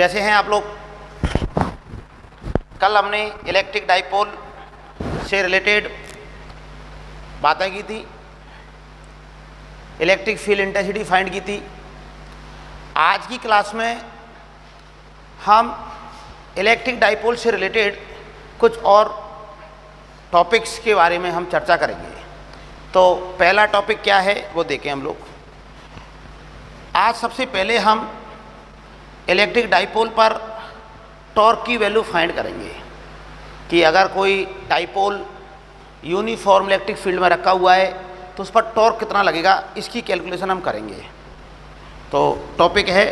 कैसे हैं आप लोग? कल हमने इलेक्ट्रिक डाइपोल से रिलेटेड बातें की थी, इलेक्ट्रिक फील्ड इंटेंसिटी फाइंड की थी। आज की क्लास में हम इलेक्ट्रिक डाइपोल से रिलेटेड कुछ और टॉपिक्स के बारे में हम चर्चा करेंगे। तो पहला टॉपिक क्या है वो देखें हम लोग। आज सबसे पहले हम इलेक्ट्रिक डाइपोल पर टॉर्क की वैल्यू फाइंड करेंगे कि अगर कोई डाइपोल यूनिफॉर्म इलेक्ट्रिक फील्ड में रखा हुआ है तो उस पर टॉर्क कितना लगेगा, इसकी कैलकुलेशन हम करेंगे। तो टॉपिक है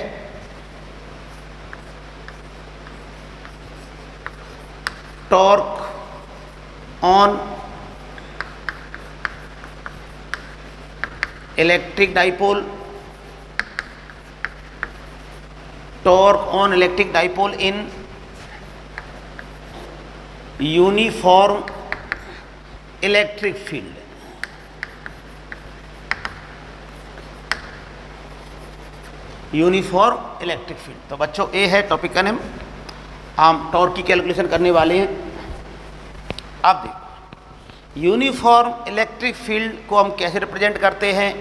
torque on electric dipole, torque on electric dipole in uniform electric field. Uniform electric field. तो बच्चों ये है टॉपिक का नेम। हम टॉर्क की कैलकुलेशन करने वाले हैं। अब देखो यूनिफॉर्म इलेक्ट्रिक फील्ड को हम कैसे रिप्रेजेंट करते हैं।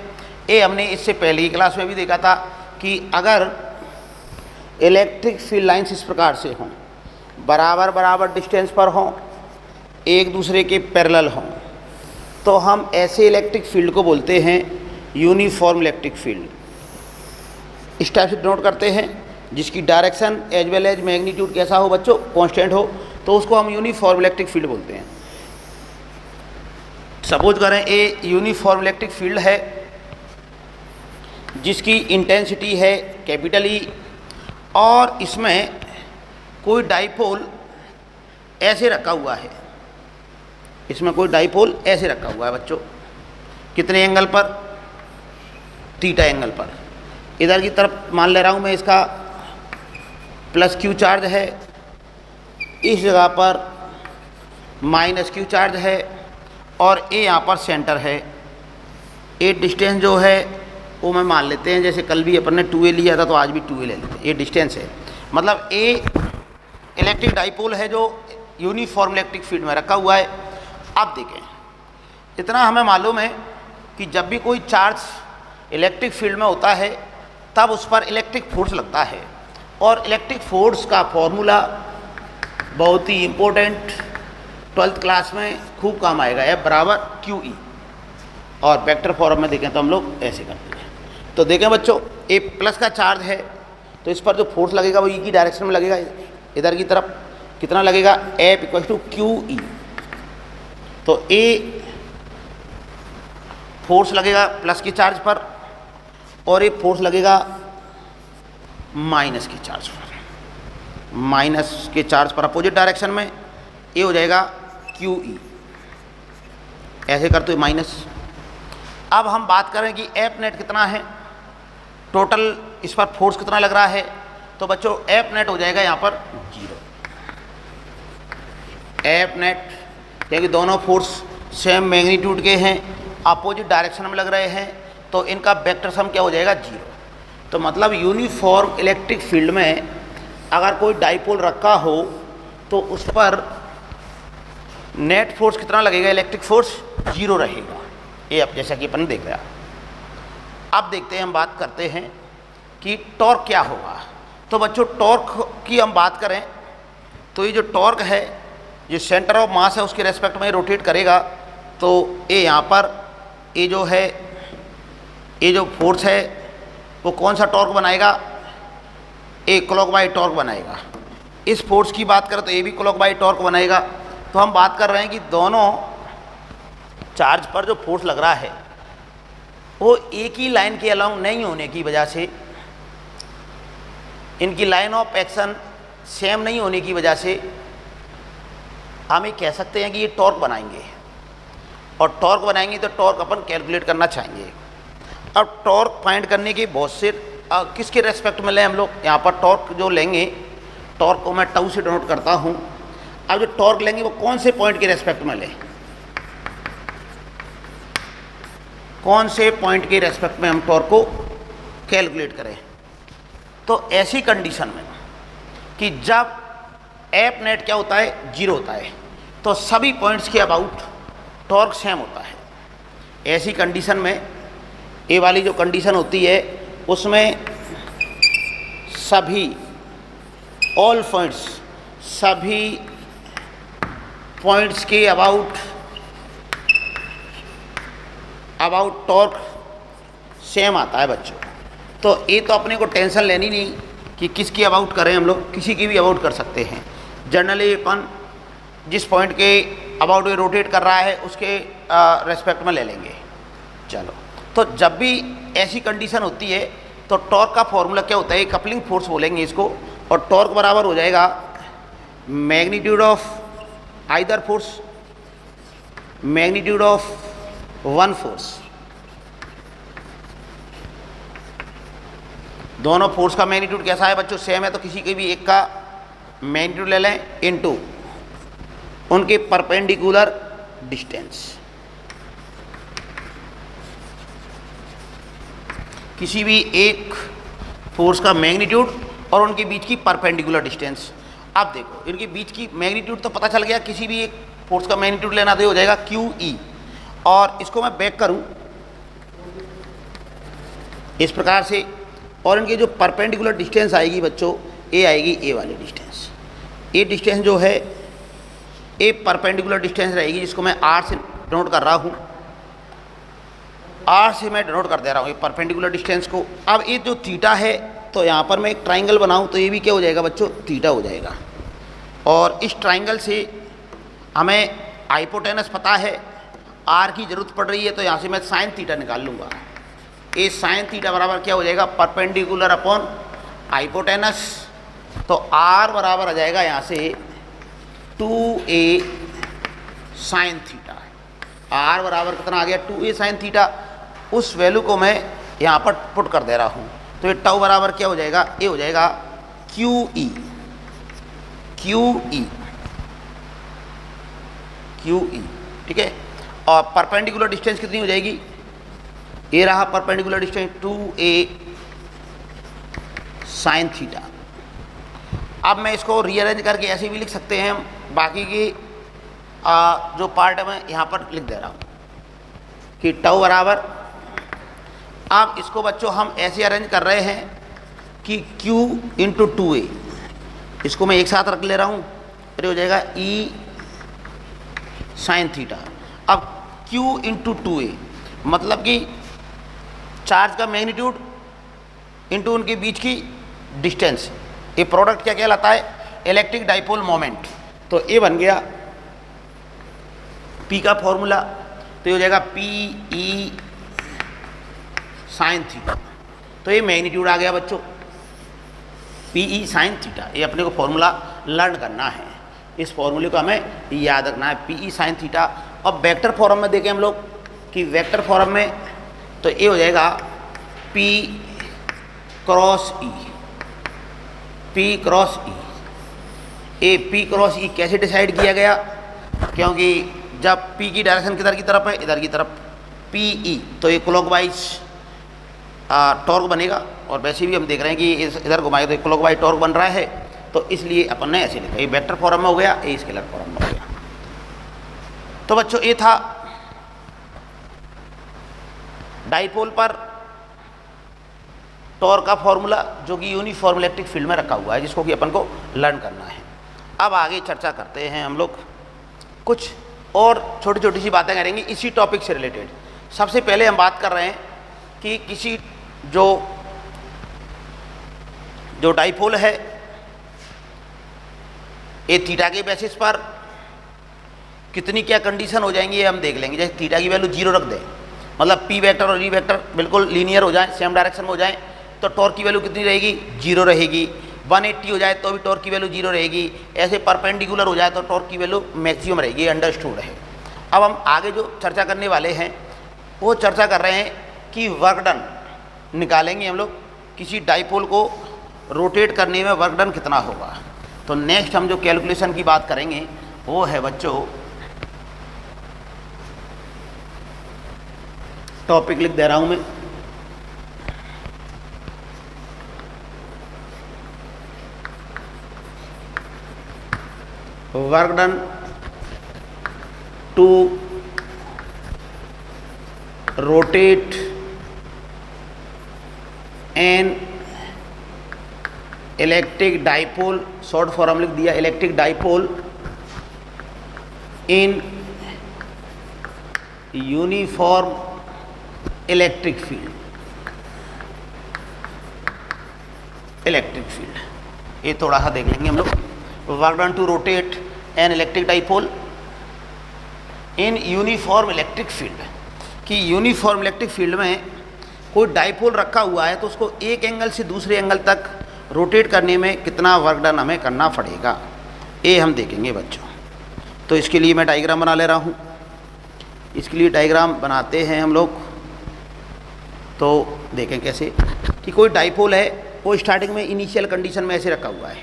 ये हमने इससे पहले की क्लास में भी देखा था कि अगर इलेक्ट्रिक फील्ड लाइंस इस प्रकार से हों, बराबर बराबर डिस्टेंस पर हों, एक दूसरे के पैरेलल हों, तो हम ऐसे इलेक्ट्रिक फील्ड को बोलते हैं यूनिफॉर्म इलेक्ट्रिक फील्ड। इस टाइप से डिनोट करते हैं जिसकी direction as well as magnitude कैसा हो बच्चों, कांस्टेंट हो, तो उसको हम यूनिफॉर्म इलेक्ट्रिक फील्ड बोलते हैं। सपोज करें ये यूनिफॉर्म इलेक्ट्रिक फील्ड है जिसकी इंटेंसिटी है कैपिटल ई, और इसमें कोई डाइपोल ऐसे रखा हुआ है। इसमें कोई डाइपोल ऐसे रखा हुआ है बच्चों, कितने एंगल पर? थीटा एंगल पर। इधर की तरफ मान ले रहा हूँ मैं इसका प्लस क्यू चार्ज है, इस जगह पर माइनस क्यू चार्ज है, और ये यहाँ पर सेंटर है। ये डिस्टेंस जो है वो मैं मान लेते हैं, जैसे कल भी अपन ने 2a लिया था तो आज भी 2a ले लेते हैं। ये डिस्टेंस है, मतलब ए इलेक्ट्रिक डाइपोल है जो यूनिफॉर्म इलेक्ट्रिक फील्ड में रखा हुआ है। अब देखें, इतना हमें मालूम है कि जब भी कोई चार्ज इलेक्ट्रिक फील्ड में होता है तब उस पर इलेक्ट्रिक फोर्स लगता है, और इलेक्ट्रिक फोर्स का फॉर्मूला बहुत ही इम्पोर्टेंट 12th क्लास में खूब काम आएगा, F बराबर QE। और वेक्टर फॉर्म में देखें तो हम लोग ऐसे करते हैं। तो देखें बच्चों, ए प्लस का चार्ज है तो इस पर जो फोर्स लगेगा वो ई की डायरेक्शन में लगेगा, इधर की तरफ कितना लगेगा, F इक्वल टू QE। तो ए फोर्स लगेगा प्लस के चार्ज पर, और ये फोर्स लगेगा माइनस के चार्ज पर। माइनस के चार्ज पर अपोजिट डायरेक्शन में ये हो जाएगा QE। ऐसे करते हुए माइनस। अब हम बात करें कि F नेट कितना है, टोटल इस पर फोर्स कितना लग रहा है। तो बच्चों F नेट हो जाएगा यहाँ पर 0। F नेट क्योंकि दोनों फोर्स सेम मैग्नीट्यूड के हैं, अपोजिट डायरेक्शन में लग रहे हैं, तो इनका वेक्टर सम क्या हो जाएगा, 0। तो मतलब यूनिफॉर्म इलेक्ट्रिक फील्ड में अगर कोई डाइपोल रखा हो तो उस पर नेट फोर्स कितना लगेगा, इलेक्ट्रिक फोर्स 0 रहेगा। ये अब जैसा कि अपन देख रहे हैं। अब देखते हैं, हम बात करते हैं कि टॉर्क क्या होगा। तो बच्चों टॉर्क की हम बात करें तो ये जो टॉर्क है, जो सेंटर ऑफ मास है उसके रेस्पेक्ट में रोटेट करेगा, तो ये यहाँ पर ये जो है, ये जो फोर्स है वो कौन सा टॉर्क बनाएगा, एक क्लॉकवाइज टॉर्क बनाएगा। इस फोर्स की बात करें तो ये भी क्लॉकवाइज टॉर्क बनाएगा। तो हम बात कर रहे हैं कि दोनों चार्ज पर जो फोर्स लग रहा है वो एक ही लाइन के अलाउंग नहीं होने की वजह से, इनकी लाइन ऑफ एक्शन सेम नहीं होने की वजह से हम ये कह सकते हैं कि ये टॉर्क बनाएंगे। और टॉर्क बनाएंगे तो टॉर्क अपन कैलकुलेट करना चाहेंगे। अब टॉर्क फाइंड करने के बहुत से किसके रेस्पेक्ट में लें हम लोग, यहाँ पर टॉर्क जो लेंगे, टॉर्क को मैं टाउ से डिनोट करता हूँ। अब जो टॉर्क लेंगे वो कौन से पॉइंट के रेस्पेक्ट में लें, कौन से पॉइंट के रेस्पेक्ट में हम टॉर्क को कैलकुलेट करें। तो ऐसी कंडीशन में कि जब एफ नेट क्या होता है, 0 होता है, तो सभी पॉइंट्स के अबाउट टॉर्क सेम होता है। ऐसी कंडीशन में ये वाली जो कंडीशन होती है उसमें सभी ऑल पॉइंट्स, सभी पॉइंट्स के अबाउट टॉर्क सेम आता है बच्चों। तो ये तो अपने को टेंशन लेनी नहीं कि किसकी अबाउट करें, हम लोग किसी की भी अबाउट कर सकते हैं। जनरली अपन जिस पॉइंट के अबाउट में रोटेट कर रहा है उसके रेस्पेक्ट में ले लेंगे। चलो, तो जब भी ऐसी कंडीशन होती है तो टॉर्क का फॉर्मूला क्या होता है, कपलिंग फोर्स बोलेंगे इसको, और टॉर्क बराबर हो जाएगा magnitude of either force, magnitude of one force, दोनों फोर्स का मैग्नीट्यूड कैसा है बच्चों, सेम है, तो किसी के भी एक का मैग्नीट्यूड ले लें इनटू उनके परपेंडिकुलर डिस्टेंस। किसी भी एक फोर्स का मैग्नीट्यूड और उनके बीच की परपेंडिकुलर डिस्टेंस। अब देखो इनके बीच की मैग्नीट्यूड तो पता चल गया, किसी भी एक फोर्स का मैग्नीट्यूड लेना तो हो जाएगा QE, और इसको मैं बैक करूं इस प्रकार से, और इनकी जो परपेंडिकुलर डिस्टेंस आएगी बच्चों, ये आएगी ए वाली डिस्टेंस। ये डिस्टेंस जो है ए परपेंडिकुलर डिस्टेंस रहेगी, जिसको मैं R से डिनोट कर रहा हूँ, R से मैं डिनोट कर दे रहा हूँ ये परपेंडिकुलर डिस्टेंस को। अब ये जो थीटा है, तो यहाँ पर मैं एक ट्राइंगल बनाऊँ तो ये भी क्या हो जाएगा बच्चों, थीटा हो जाएगा। और इस ट्राइंगल से हमें हाइपोटेनस पता है, R की ज़रूरत पड़ रही है, तो यहाँ से मैं साइन थीटा निकाल लूँगा। ये साइन थीटा बराबर क्या हो जाएगा, परपेंडिकुलर अपॉन हाइपोटेनस, तो R बराबर आ जाएगा यहाँ से 2a साइन थीटा। R बराबर कितना आ गया, 2a साइन थीटा। उस वैल्यू को मैं यहाँ पर पुट कर दे रहा हूँ, तो ये टाउ बराबर क्या हो जाएगा, ये हो जाएगा QE, ठीक है। और परपेंडिकुलर डिस्टेंस कितनी हो जाएगी, ये रहा perpendicular distance 2a sine theta. अब मैं इसको रीअरेंज करके ऐसे भी लिख सकते हैं हम, बाकी की जो पार्ट है मैं यहाँ पर लिख दे रहा हूँ कि टाउ बराबर, अब इसको बच्चों हम ऐसे अरेंज कर रहे हैं कि Q इंटू 2a, इसको मैं एक साथ रख ले रहा हूँ, फिर हो जाएगा E साइन थीटा। अब Q इंटू 2a मतलब कि चार्ज का मैग्नीट्यूड इंटू उनके बीच की डिस्टेंस, ये प्रोडक्ट क्या कहलाता है, इलेक्ट्रिक डाइपोल मोमेंट। तो ये बन गया P का फॉर्मूला, तो ये हो जाएगा PE साइन थीटा। तो ये मैग्नीट्यूड आ गया बच्चों, PE साइन थीटा। ये अपने को फॉर्मूला लर्न करना है, इस फॉर्मूले को हमें याद रखना है, PE साइन थीटा। अब वेक्टर फॉर्म में देखें हम लोग कि वेक्टर फॉर्म में तो ये हो जाएगा P cross E, P cross E। ये P क्रॉस E कैसे डिसाइड किया गया, क्योंकि जब P की डायरेक्शन किधर की तरफ है, इधर की तरफ, PE, तो ये क्लॉकवाइज टॉर्क बनेगा। और वैसे भी हम देख रहे हैं कि इधर घुमाए तो क्लॉकवाइज टॉर्क बन रहा है, तो इसलिए अपन ने ऐसे लिखा, ये वेक्टर फॉर्म में हो गया, ये स्केलर फॉर्म में हो गया। तो बच्चों ये था डाइपोल पर टॉर्क का फॉर्मूला, जो कि यूनिफॉर्म इलेक्ट्रिक फील्ड में रखा हुआ है, जिसको कि अपन को लर्न करना है। अब आगे चर्चा करते हैं हम लोग, कुछ और छोटी छोटी सी बातें करेंगे इसी टॉपिक से रिलेटेड। सबसे पहले हम बात कर रहे हैं कि किसी जो डाइपोल है, ये थीटा के बेसिस पर कितनी क्या कंडीशन हो जाएंगी ये हम देख लेंगे। जैसे थीटा की वैल्यू 0 रख दें, मतलब P वेक्टर और E वेक्टर बिल्कुल लीनियर हो जाए, सेम डायरेक्शन में हो जाए, तो टॉर्क की वैल्यू कितनी रहेगी, 0 रहेगी। 180 हो जाए तो भी टॉर्क की वैल्यू 0 रहेगी। ऐसे परपेंडिकुलर हो जाए तो टॉर्क की वैल्यू मैक्सिमम रहेगी, ये अंडरस्टूड है। अब हम आगे जो चर्चा करने वाले हैं वो चर्चा कर रहे हैं कि वर्क डन निकालेंगे हम लोग, किसी डाइपोल को रोटेट करने में वर्क डन कितना होगा। तो नेक्स्ट हम जो कैलकुलेशन की बात करेंगे वो है बच्चों, टॉपिक लिख दे रहा हूं मैं, work done to rotate an electric dipole, short form लिख दिया, electric dipole in uniform electric field, electric field. ये थोड़ा सा देख लेंगे हम लोग। Work done to rotate an electric dipole in uniform electric field, कि यूनिफॉर्म इलेक्ट्रिक फील्ड में कोई डाइपोल रखा हुआ है तो उसको एक एंगल से दूसरे एंगल तक रोटेट करने में कितना वर्क डन हमें करना पड़ेगा, ये हम देखेंगे बच्चों। तो इसके लिए मैं डायग्राम बना ले रहा हूँ। इसके लिए डायग्राम बनाते हैं हम लोग। तो देखें कैसे कि कोई डाइपोल है, वो स्टार्टिंग में इनिशियल कंडीशन में ऐसे रखा हुआ है।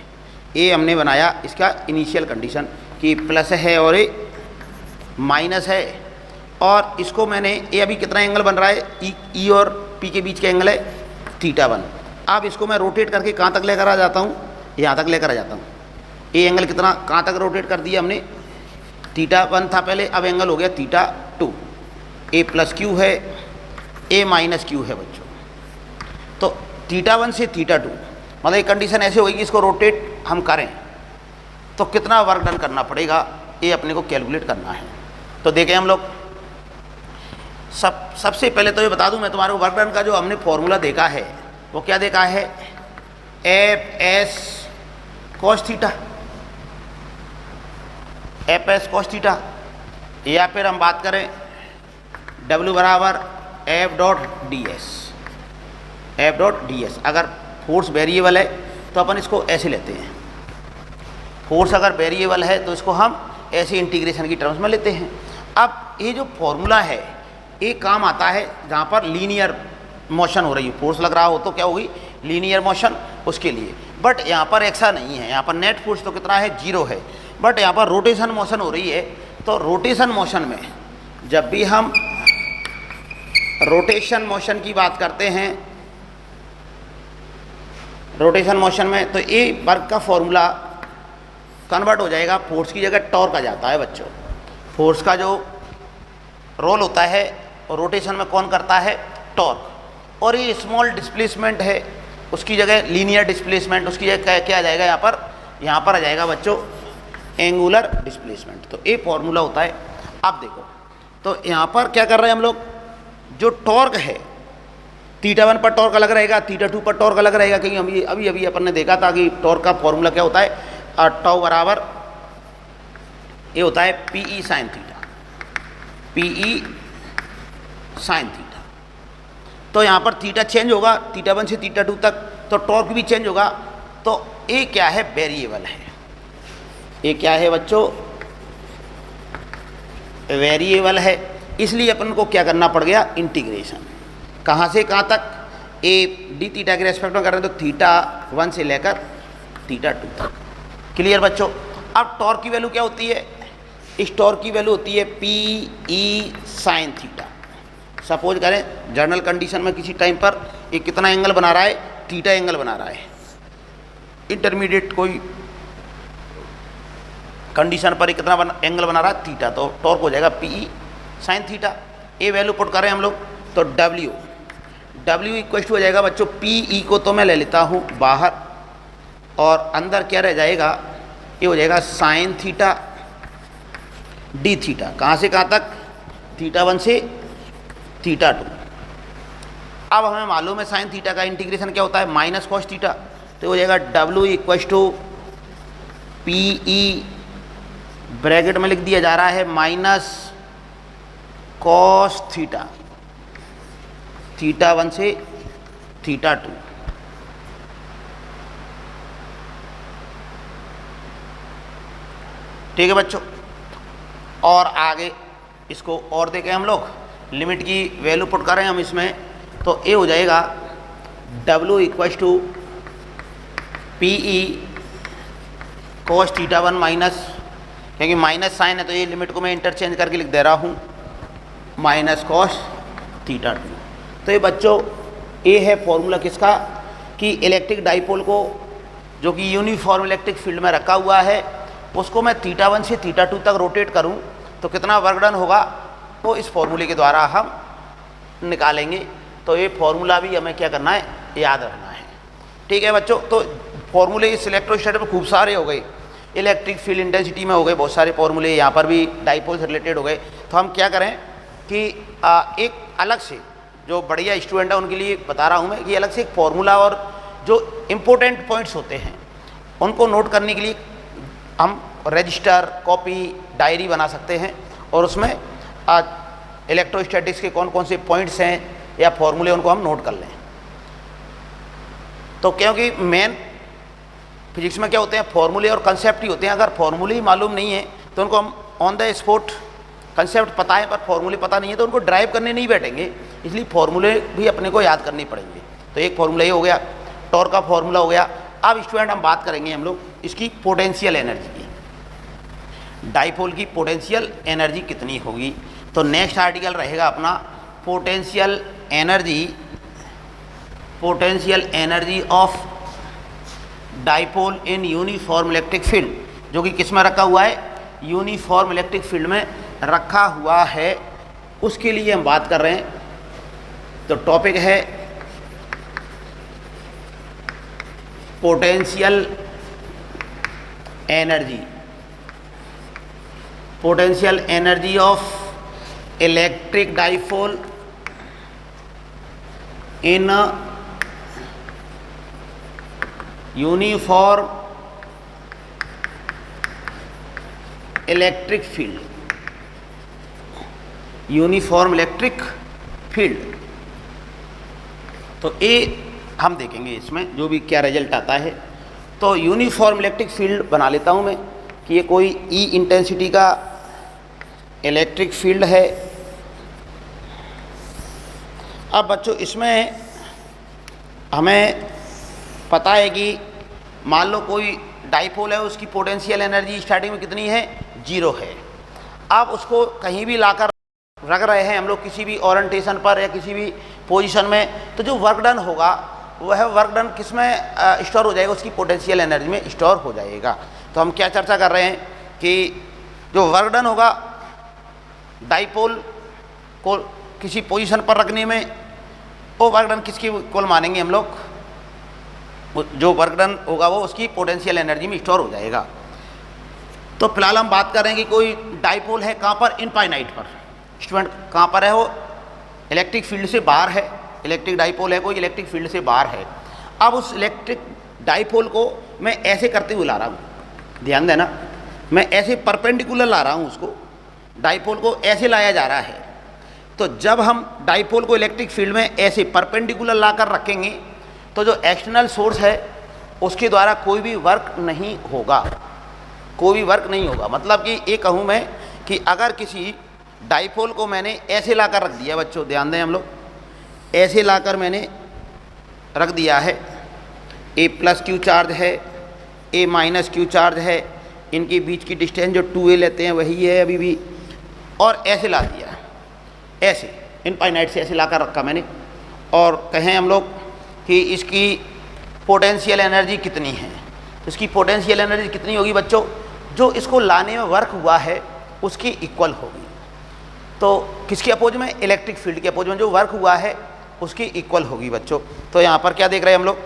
ये हमने बनाया इसका इनिशियल कंडीशन कि प्लस है और ये माइनस है, और इसको मैंने, ये अभी कितना एंगल बन रहा है, ई और पी के बीच का एंगल है θ1। अब इसको मैं रोटेट करके कहाँ तक लेकर आ जाता हूँ, यहाँ तक लेकर आ जाता हूँ। ये एंगल कितना कहाँ तक रोटेट कर दिया हमने, θ1 था पहले, अब एंगल हो गया θ2। ए प्लस क्यू है, ए माइनस क्यू है बच्चों। तो θ1 से θ2 मतलब एक कंडीशन ऐसे होगी कि इसको रोटेट हम करें तो कितना वर्क डन करना पड़ेगा, ये अपने को कैलकुलेट करना है। तो देखें हम लोग, सबसे पहले तो ये बता दूं मैं तुम्हारे को, वर्क डन का जो हमने फॉर्मूला देखा है वो क्या देखा है, F S cos theta, F S cos theta, या फिर हम बात करें W बराबर F dot D S, F dot D S. अगर फोर्स वेरिएबल है तो अपन इसको ऐसे लेते हैं, फोर्स अगर वेरिएबल है तो इसको हम ऐसे इंटीग्रेशन की टर्म्स में लेते हैं। अब ये जो फॉर्मूला है ये काम आता है जहाँ पर लीनियर मोशन हो रही है, फोर्स लग रहा हो तो क्या होगी, लीनियर मोशन, उसके लिए। बट यहाँ पर ऐसा नहीं है, यहाँ पर नेट फोर्स तो कितना है, 0 है। बट यहाँ पर रोटेशन मोशन हो रही है, तो रोटेशन मोशन में जब भी हम रोटेशन मोशन की बात करते हैं, रोटेशन मोशन में, तो ये वर्क का फॉर्मूला कन्वर्ट हो जाएगा, फोर्स की जगह टॉर्क आ जाता है बच्चों। फोर्स का जो रोल होता है और रोटेशन में कौन करता है, टॉर्क। और ये स्मॉल डिस्प्लेसमेंट है, उसकी जगह लीनियर डिस्प्लेसमेंट, उसकी जगह क्या आ जाएगा, यहाँ पर आ जाएगा बच्चों एंगुलर डिस्प्लेसमेंट। तो ये फॉर्मूला होता है। अब देखो, तो यहाँ पर क्या कर रहे हैं हम लोग, जो टॉर्क है θ1 पर टॉर्क अलग रहेगा, θ2 पर टॉर्क अलग रहेगा, क्योंकि अभी अपन ने देखा था कि टॉर्क का फॉर्मूला क्या होता है, टाउ बराबर ये होता है P E sine theta, P E sine theta. तो यहाँ पर थीटा चेंज होगा θ1 से θ2 तक, तो टॉर्क भी चेंज होगा। तो ये क्या है, वेरिएबल है। ये क्या है बच्चों, वेरिएबल है, इसलिए अपन को क्या करना पड़ गया, इंटीग्रेशन। कहाँ से कहाँ तक, ए डी थीटा के रेस्पेक्ट में कर रहे हैं तो θ1 से लेकर θ2 तक। क्लियर बच्चों। अब टॉर्क की वैल्यू क्या होती है, इस टॉर्क की वैल्यू होती है P E sine theta. Suppose करें जनरल कंडीशन में किसी टाइम पर ये कितना एंगल बना रहा है, थीटा एंगल बना रहा है। इंटरमीडिएट कोई कंडीशन पर ये कितना एंगल बना रहा है, थीटा, तो टॉर्क हो जाएगा पी ई साइन थीटा। ये वैल्यू पुट करें हम लोग तो डब्ल्यू इक्वल टू हो जाएगा बच्चों, पी ई को तो मैं ले लेता हूँ बाहर, और अंदर क्या रह जाएगा, ये हो जाएगा साइन थीटा डी थीटा। कहाँ से कहाँ तक, θ1 से θ2। अब हमें मालूम है साइन थीटा का इंटीग्रेशन क्या होता है, माइनस कॉस थीटा। तो हो जाएगा W equal to P E, bracket में लिख दिया जा रहा है माइनस कॉस थीटा, θ1 से θ2। ठीक है बच्चों। और आगे इसको और देखें हम लोग, लिमिट की वैल्यू पुट करें हम इसमें, तो ये हो जाएगा W equal to P E cos θ1 minus, क्योंकि माइनस साइन है तो ये लिमिट को मैं इंटरचेंज करके लिख दे रहा हूँ, माइनस कॉस θ2। तो ये बच्चों ये है फॉर्मूला किसका, कि इलेक्ट्रिक डाइपोल को जो कि यूनिफॉर्म इलेक्ट्रिक फील्ड में रखा हुआ है उसको मैं θ1 से θ2 तक रोटेट करूं तो कितना वर्क डन होगा वो इस फॉर्मूले के द्वारा हम निकालेंगे। तो ये फॉर्मूला भी हमें क्या करना है, याद रखना है। ठीक है बच्चों, तो फॉर्मूले इस इलेक्ट्रोस्टैटिक में खूब सारे हो गए, इलेक्ट्रिक फील्ड इंटेंसिटी में हो गए बहुत सारे फॉर्मूले, यहाँ पर भी डाइपोल से रिलेटेड हो गए। तो हम क्या करें कि एक अलग से जो बढ़िया स्टूडेंट है उनके लिए बता रहा हूँ मैं कि अलग से एक फॉर्मूला और जो इम्पोर्टेंट पॉइंट्स होते हैं उनको नोट करने के लिए हम रजिस्टर, कॉपी, डायरी बना सकते हैं और उसमें इलेक्ट्रोस्टैटिक्स के कौन कौन से पॉइंट्स हैं या फॉर्मूले उनको हम नोट कर लें। तो क्योंकि मेन फिजिक्स में क्या होते हैं, फॉर्मूले और कंसेप्ट ही होते हैं। अगर फॉर्मूले ही मालूम नहीं है तो उनको हम ऑन द स्पॉट, कंसेप्ट पता है पर फॉर्मूले पता नहीं है तो उनको ड्राइव करने नहीं बैठेंगे, इसलिए फॉर्मूले भी अपने को याद करने पड़ेंगे। तो एक फॉर्मूला ये हो गया, टॉर्क का फॉर्मूला हो गया। अब स्टूडेंट हम बात करेंगे हम लोग इसकी पोटेंशियल एनर्जी की, डाइपोल की पोटेंशियल एनर्जी कितनी होगी। तो नेक्स्ट आर्टिकल रहेगा अपना potential energy of dipole in uniform electric field, जो कि किस में रखा हुआ है, यूनिफॉर्म इलेक्ट्रिक फील्ड में रखा हुआ है, उसके लिए हम बात कर रहे हैं। तो टॉपिक है potential energy of electric dipole in uniform electric field. तो ये हम देखेंगे इसमें जो भी क्या रिजल्ट आता है। तो यूनिफॉर्म इलेक्ट्रिक फील्ड बना लेता हूँ मैं कि ये कोई ई इंटेंसिटी का इलेक्ट्रिक फील्ड है। अब बच्चों इसमें हमें पता है कि मान लो कोई डाइपोल है, उसकी पोटेंशियल एनर्जी स्टार्टिंग में कितनी है, 0 है। अब उसको कहीं भी लाकर रख रहे हैं हम लोग किसी भी ओरिएंटेशन पर या किसी भी पोजीशन में, तो जो वर्क डन होगा वह वर्क डन किस में स्टोर हो जाएगा, उसकी पोटेंशियल एनर्जी में स्टोर हो जाएगा। तो हम क्या चर्चा कर रहे हैं कि जो वर्क डन होगा डाइपोल को किसी पोजीशन पर रखने में, वो वर्क डन किसकी इक्वल मानेंगे हम लोग, जो वर्क डन होगा वो उसकी पोटेंशियल एनर्जी में स्टोर हो जाएगा। तो फिलहाल हम बात कर रहे हैं कि कोई डाइपोल है कहाँ पर, इनफाइनाइट पर। स्टूडेंट कहाँ पर है, वो इलेक्ट्रिक फील्ड से बाहर है, इलेक्ट्रिक डाइपोल है कोई, इलेक्ट्रिक फील्ड से बाहर है। अब उस इलेक्ट्रिक डाइपोल को मैं ऐसे करते हुए ला रहा हूँ, ध्यान देना, मैं ऐसे परपेंडिकुलर ला रहा हूँ, उसको डाइपोल को ऐसे लाया जा रहा है। तो जब हम डाइपोल को इलेक्ट्रिक फील्ड में ऐसे परपेंडिकुलर ला कर रखेंगे तो जो एक्सटर्नल सोर्स है उसके द्वारा कोई भी वर्क नहीं होगा, कोई भी वर्क नहीं होगा। मतलब कि ये कहूँ मैं कि अगर किसी डाइपोल को मैंने ऐसे लाकर रख दिया, बच्चों ध्यान दें हम लोग, ऐसे लाकर मैंने रख दिया है, ए प्लस क्यू चार्ज है, ए माइनस क्यू चार्ज है, इनके बीच की डिस्टेंस जो 2a लेते हैं वही है अभी भी, और ऐसे ला दिया, ऐसे इनफाइनाइट से ऐसे लाकर रखा मैंने, और कहें हम लोग कि इसकी पोटेंशियल एनर्जी कितनी है। इसकी पोटेंशियल एनर्जी कितनी होगी बच्चों, जो इसको लाने में वर्क हुआ है उसकी इक्वल होगी। तो किसके अपोज में, इलेक्ट्रिक फील्ड के अपोज में जो वर्क हुआ है उसकी इक्वल होगी बच्चों। तो यहाँ पर क्या देख रहे हैं हम लोग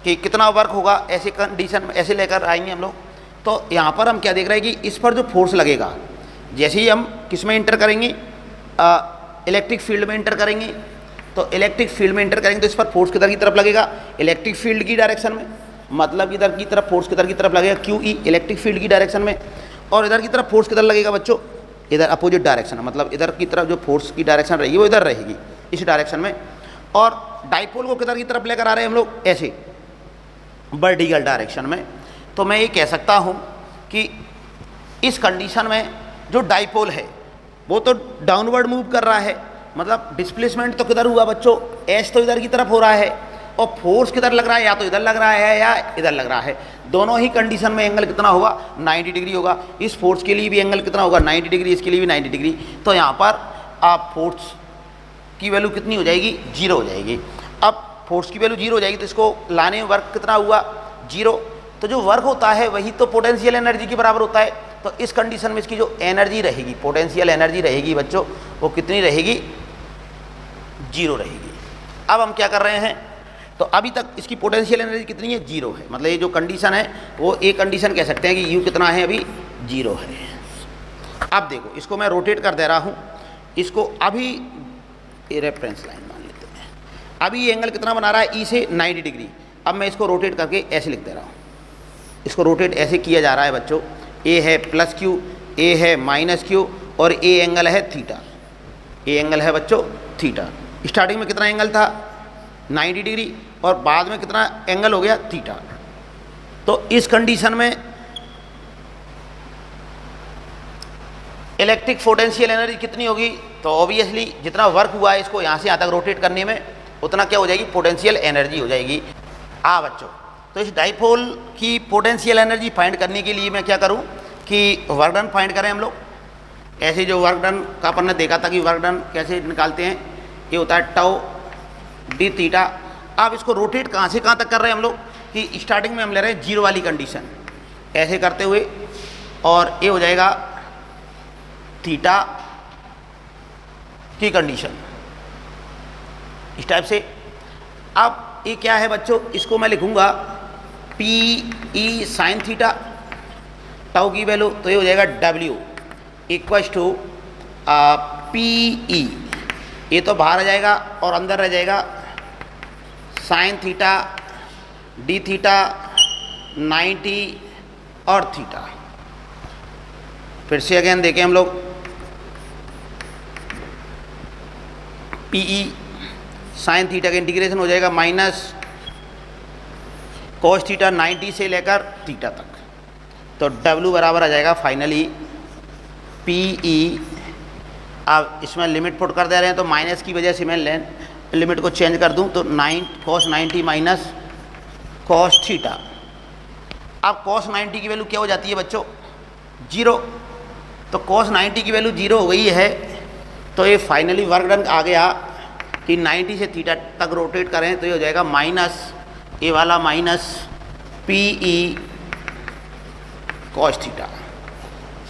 कि कितना वर्क होगा, ऐसे कंडीशन में ऐसे लेकर आएंगे हम लोग। तो यहाँ पर हम क्या देख रहे हैं कि इस पर जो फोर्स लगेगा, जैसे ही हम किस में इंटर करेंगे, इलेक्ट्रिक फील्ड में इंटर करेंगे, तो इलेक्ट्रिक फील्ड में इंटर करेंगे तो इस पर फोर्स किधर की तरफ लगेगा, इलेक्ट्रिक फील्ड की डायरेक्शन में, मतलब इधर की तरफ फोर्स किधर की तरफ लगेगा, क्यू ई इलेक्ट्रिक फील्ड की डायरेक्शन में, और इधर की तरफ फोर्स किधर लगेगा बच्चों, इधर अपोजिट डायरेक्शन, मतलब इधर की तरफ जो फोर्स की डायरेक्शन रहेगी वो इधर रहेगी, इस डायरेक्शन में। और डाइपोल को किधर की तरफ लेकर आ रहे हैं हम लोग, ऐसे वर्टिकल डायरेक्शन में। तो मैं ये कह सकता हूँ कि इस कंडीशन में जो डाइपोल है वो तो डाउनवर्ड मूव कर रहा है, मतलब डिस्प्लेसमेंट तो किधर हुआ बच्चों, एस तो इधर की तरफ हो रहा है, और फोर्स किधर लग रहा है, या तो इधर लग रहा है या इधर लग रहा है। दोनों ही कंडीशन में एंगल कितना होगा, 90 डिग्री होगा। इस फोर्स के लिए भी एंगल कितना होगा, 90 डिग्री, इसके लिए भी 90 डिग्री। तो यहाँ पर आप फोर्स की वैल्यू कितनी हो जाएगी, 0 हो जाएगी। अब फोर्स की वैल्यू 0 हो जाएगी तो इसको लाने में वर्क कितना हुआ, 0। तो जो वर्क होता है वही तो पोटेंशियल एनर्जी के बराबर होता है। तो इस कंडीशन में इसकी जो एनर्जी रहेगी, पोटेंशियल एनर्जी रहेगी बच्चों, वो कितनी रहेगी? 0 रहेगी। अब हम क्या कर रहे हैं, तो अभी तक इसकी पोटेंशियल एनर्जी कितनी है? 0 है। मतलब ये जो कंडीशन है वो एक कंडीशन कह सकते हैं कि यू कितना है? अभी 0 है। अब देखो इसको मैं रोटेट कर दे रहा हूँ, इसको अभी ये रेफरेंस लाइन मान लेते हैं। अभी ये एंगल कितना बना रहा है? ई से 90 डिग्री। अब मैं इसको रोटेट करके ऐसे लिख दे रहा हूँ, इसको रोटेट ऐसे किया जा रहा है बच्चों। ए है प्लस क्यू, ए है माइनस क्यू, और ए एंगल है थीटा। ए एंगल है बच्चों थीटा। स्टार्टिंग में कितना एंगल था? 90 डिग्री, और बाद में कितना एंगल हो गया? थीटा। तो इस कंडीशन में इलेक्ट्रिक पोटेंशियल एनर्जी कितनी होगी? तो ऑब्वियसली जितना वर्क हुआ है इसको यहाँ से यहाँ तक रोटेट करने में, उतना क्या हो जाएगी? पोटेंशियल एनर्जी हो जाएगी। बच्चों, तो इस डाइपोल की पोटेंशियल एनर्जी फाइंड करने के लिए मैं क्या करूँ कि वर्क डन फाइंड करें हम लोग। ऐसे जो वर्क डन का अपन ने देखा था कि वर्क डन कैसे निकालते हैं, ये होता है टाउ डी थीटा। अब इसको रोटेट कहाँ से कहाँ तक कर रहे हैं हम लोग कि स्टार्टिंग में हम ले रहे हैं 0 वाली कंडीशन, ऐसे करते हुए, और ये हो जाएगा थीटा की कंडीशन इस टाइप से। अब ये क्या है बच्चों, इसको मैं लिखूंगा P E sine theta, tau की वैल्यू, तो ये हो जाएगा W equals to P E, ये तो बाहर आ जाएगा और अंदर रह जाएगा साइन थीटा डी थीटा 90 और थीटा। फिर से अगेन देखें हम लोग, पी ई साइन थीटा का इंटीग्रेशन हो जाएगा माइनस कोस थीटा 90 से लेकर थीटा तक, तो W बराबर आ जाएगा फाइनली पी ई। अब इसमें लिमिट पुट कर दे रहे हैं, तो माइनस की वजह से मैं लिमिट को चेंज कर दूं, तो cos 90 माइनस कॉस थीटा। अब cos 90 की वैल्यू क्या हो जाती है बच्चों? 0। तो cos 90 की वैल्यू 0 हो गई है, तो ये फाइनली वर्क डन आ गया कि 90 से थीटा तक रोटेट करें, तो ये हो जाएगा माइनस, ये वाला minus P E cos theta.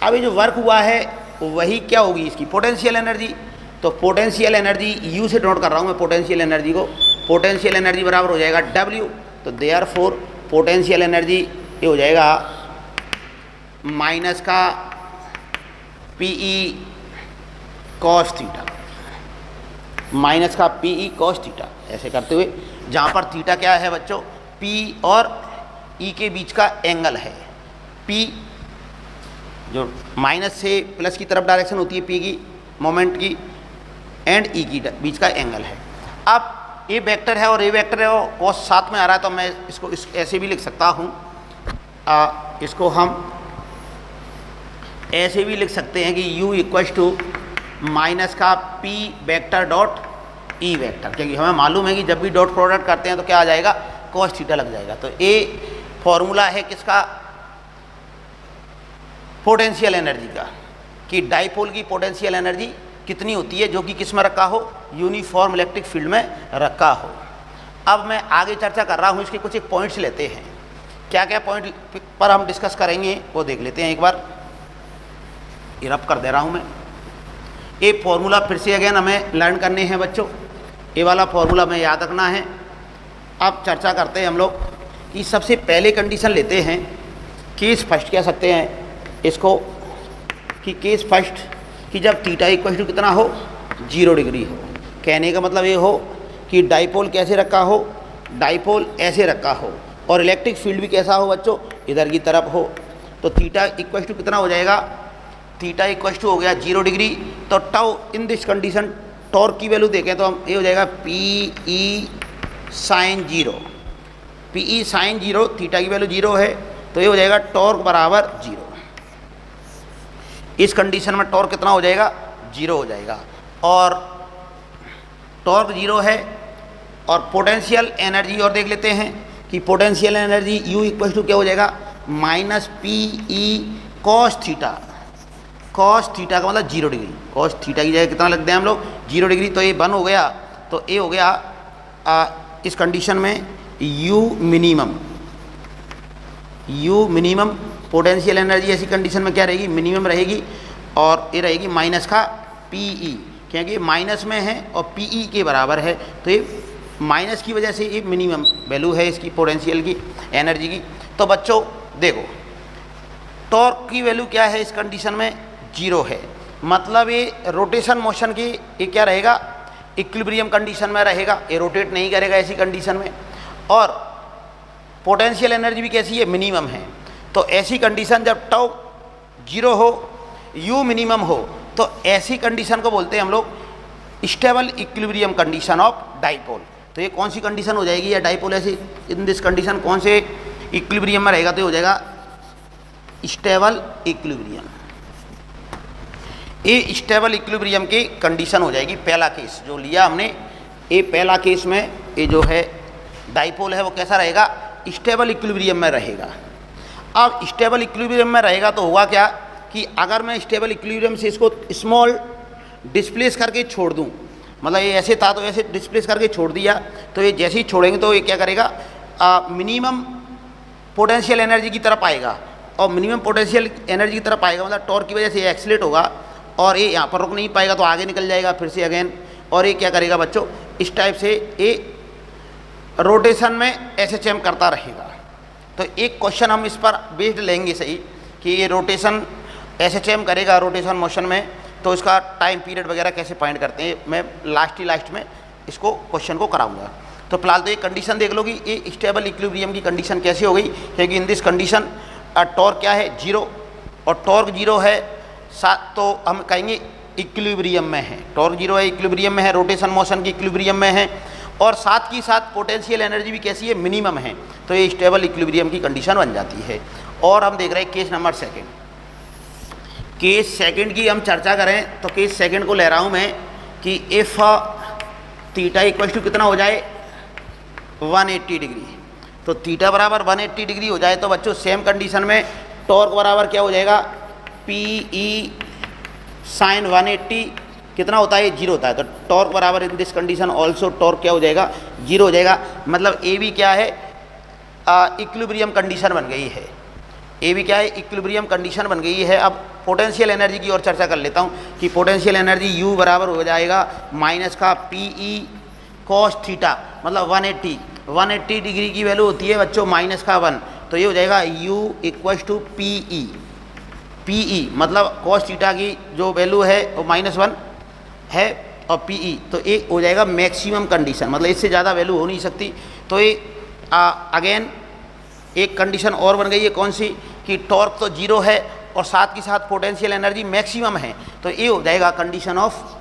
अब ये जो वर्क हुआ है वही क्या होगी? इसकी पोटेंशियल एनर्जी। तो पोटेंशियल एनर्जी यू से नोट कर रहा हूँ मैं पोटेंशियल एनर्जी को। पोटेंशियल एनर्जी बराबर हो जाएगा W, तो देयरफॉर पोटेंशियल एनर्जी ये हो जाएगा माइनस का P E cos theta, minus का पी ई कॉस थीटा, ऐसे करते हुए, जहाँ पर थीटा क्या है बच्चों? P और E के बीच का एंगल है। P जो माइनस से प्लस की तरफ डायरेक्शन होती है P की मोमेंट की, एंड E की बीच का एंगल है। अब ये वेक्टर है और ये वेक्टर है, और कॉस साथ में आ रहा है, तो मैं इसको ऐसे भी लिख सकता हूँ। इसको हम ऐसे भी लिख सकते हैं कि U इक्वल्स टू माइनस का P vector dot E vector, क्योंकि हमें मालूम है कि जब भी डॉट प्रोडक्ट करते हैं तो क्या आ जाएगा? कॉस थीटा लग जाएगा। तो ये फॉर्मूला है किसका? पोटेंशियल एनर्जी का, कि डाइपोल की पोटेंशियल एनर्जी कितनी होती है, जो कि किस में रखा हो? यूनिफॉर्म इलेक्ट्रिक फील्ड में रखा हो। अब मैं आगे चर्चा कर रहा हूँ, इसके कुछ एक पॉइंट्स लेते हैं। क्या क्या पॉइंट पर हम डिस्कस करेंगे वो देख लेते हैं एक बार। ये रब कर दे रहा हूँ मैं। ये फॉर्मूला फिर से अगेन हमें लर्न करने हैं बच्चों, ये वाला फॉर्मूला हमें याद रखना है। अब चर्चा करते हैं हम लोग कि सबसे पहले कंडीशन लेते हैं, केस फर्स्ट कह सकते हैं इसको, कि केस फर्स्ट कि जब थीटा इक्वल टू कितना हो? 0 डिग्री हो। कहने का मतलब ये हो कि डाइपोल कैसे रखा हो? डाइपोल ऐसे रखा हो, और इलेक्ट्रिक फील्ड भी कैसा हो बच्चों? इधर की तरफ हो। तो थीटा इक्वल टू कितना हो जाएगा? थीटा इक्वल टू हो गया 0 डिग्री। तो tau in this condition, torque की वैल्यू देखें तो हम ये हो जाएगा P E sine 0, P E sine 0, theta की वैल्यू 0 है, तो ये हो जाएगा टॉर्क बराबर 0। इस कंडीशन में टॉर्क कितना हो जाएगा? 0 हो जाएगा, और टॉर्क 0 है। और पोटेंशियल एनर्जी और देख लेते हैं कि potential energy U equal to क्या हो जाएगा? Minus P E cos theta. Cos theta का मतलब 0 डिग्री, कॉस थीटा की जगह कितना लगते हैं हम लोग? 0 डिग्री। तो ये 1 हो गया, तो ये हो गया इस कंडीशन में U minimum, you minimum potential energy ऐसी कंडीशन में क्या रहेगी, मिनिमम रहेगी, और ये रहेगी माइनस का पीई, क्योंकि माइनस में है और पीई के बराबर है, तो ये माइनस की वजह से ये मिनिमम वैल्यू है इसकी पोटेंशियल की एनर्जी की। तो बच्चों देखो, टॉर्क की वैल्यू क्या है इस कंडीशन में, 0 है, मतलब ये रोटेशन मोशन की ये क्या रहेगा, इक्विलिब्रियम कंडीशन में रहेगा, ये रोटेट नहीं करेगा ऐसी कंडीशन में। और पोटेंशियल एनर्जी भी कैसी है, मिनिमम है। तो ऐसी कंडीशन जब टाउ 0 हो, यू मिनिमम हो, तो ऐसी कंडीशन को बोलते हैं हम लोग stable equilibrium condition of dipole. तो ये कौन सी कंडीशन हो जाएगी, या डाइपोल ऐसी इन दिस कंडीशन कौन से इक्विलिब्रियम में रहेगा, तो ये हो जाएगा स्टेबल इक्विलिब्रियम। ये स्टेबल इक्विलिब्रियम की कंडीशन हो जाएगी। पहला केस जो लिया हमने, ये पहला केस में ये जो है डाइपोल है वो कैसा रहेगा, स्टेबल इक्विलिब्रियम में रहेगा। अब स्टेबल इक्विलिब्रियम में रहेगा तो हुआ क्या कि अगर मैं स्टेबल इक्विलिब्रियम से इसको स्मॉल डिस्प्लेस करके छोड़ दूं, मतलब ये ऐसे था तो ऐसे डिस्प्लेस करके छोड़ दिया, तो ये जैसे ही छोड़ेंगे तो ये क्या करेगा, मिनिमम पोटेंशियल एनर्जी की तरफ आएगा, और मिनिमम पोटेंशियल एनर्जी की तरफ आएगा मतलब टॉर्क की वजह से ये एक्सीलरेट होगा, और ये यहाँ पर रुक नहीं पाएगा तो आगे निकल जाएगा फिर से अगेन, और ये क्या करेगा बच्चों, इस टाइप से ये रोटेशन में एसएचएम करता रहेगा। तो एक क्वेश्चन हम इस पर बेस्ड लेंगे सही कि ये रोटेशन एसएचएम करेगा रोटेशन मोशन में, तो इसका टाइम पीरियड वगैरह कैसे फाइंड करते हैं, मैं लास्ट में इसको क्वेश्चन को कराऊंगा। तो फिलहाल तो ये कंडीशन देख लो कि ये स्टेबल इक्विलिब्रियम की कंडीशन कैसे हो गई, क्योंकि इन दिस कंडीशन टॉर्क क्या है, 0, और टॉर्क 0 है साथ, तो हम कहेंगे इक्विलिब्रियम में है, टॉर्क 0 है, इक्विलिब्रियम में है, रोटेशन मोशन की इक्विलिब्रियम में है, और साथ की साथ पोटेंशियल एनर्जी भी कैसी है, मिनिमम है, तो ये स्टेबल इक्विलिब्रियम की कंडीशन बन जाती है। और हम देख रहे हैं case number second. Case second की हम चर्चा करें तो केस सेकंड को ले रहा हूँ मैं कि इफ़ थीटा इक्वल टू कितना हो जाए, 180 डिग्री, तो थीटा बराबर 180 डिग्री हो जाए तो बच्चों सेम कंडीशन में टॉर्क बराबर क्या हो जाएगा, पी ई साइन 180 कितना होता है, 0 होता है, तो टॉर्क बराबर इन दिस कंडीशन ऑल्सो टॉर्क क्या हो जाएगा, 0 हो जाएगा। मतलब ए भी क्या है, इक्विलिब्रियम कंडीशन बन गई है, ए भी क्या है, इक्विलिब्रियम कंडीशन बन गई है। अब पोटेंशियल एनर्जी की ओर चर्चा कर लेता हूँ कि पोटेंशियल एनर्जी यू बराबर हो जाएगा माइनस का पी ई कॉस थीटा, मतलब 180 डिग्री की वैल्यू होती है बच्चों माइनस का 1, तो ये हो जाएगा u equals to P E, मतलब कॉस थीटा की जो वैल्यू है वो -1 है, और पी ई तो ये हो जाएगा मैक्सिमम कंडीशन, मतलब इससे ज़्यादा वैल्यू हो नहीं सकती। तो ये अगेन एक कंडीशन और बन गई है, कौन सी, कि टॉर्क तो 0 है और साथ की साथ पोटेंशियल एनर्जी मैक्सिमम है, तो ये हो जाएगा कंडीशन ऑफ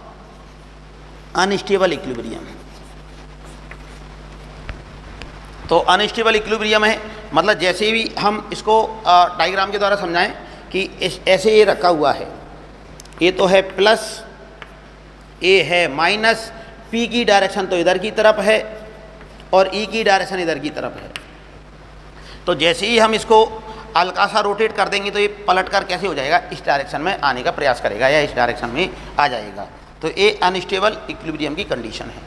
अनस्टेबल इक्विलिब्रियम। तो अनस्टेबल इक्विलिब्रियम है, मतलब जैसे भी हम इसको डायग्राम के द्वारा समझाएं कि ऐसे ये रखा हुआ है, ये तो है प्लस, ए है माइनस, पी की डायरेक्शन तो इधर की तरफ है और ई की डायरेक्शन इधर की तरफ है। तो जैसे ही हम इसको हल्का सा रोटेट कर देंगे तो ये पलट कर कैसे हो जाएगा, इस डायरेक्शन में आने का प्रयास करेगा या इस डायरेक्शन में आ जाएगा। तो ये अनस्टेबल इक्विलिब्रियम की कंडीशन है।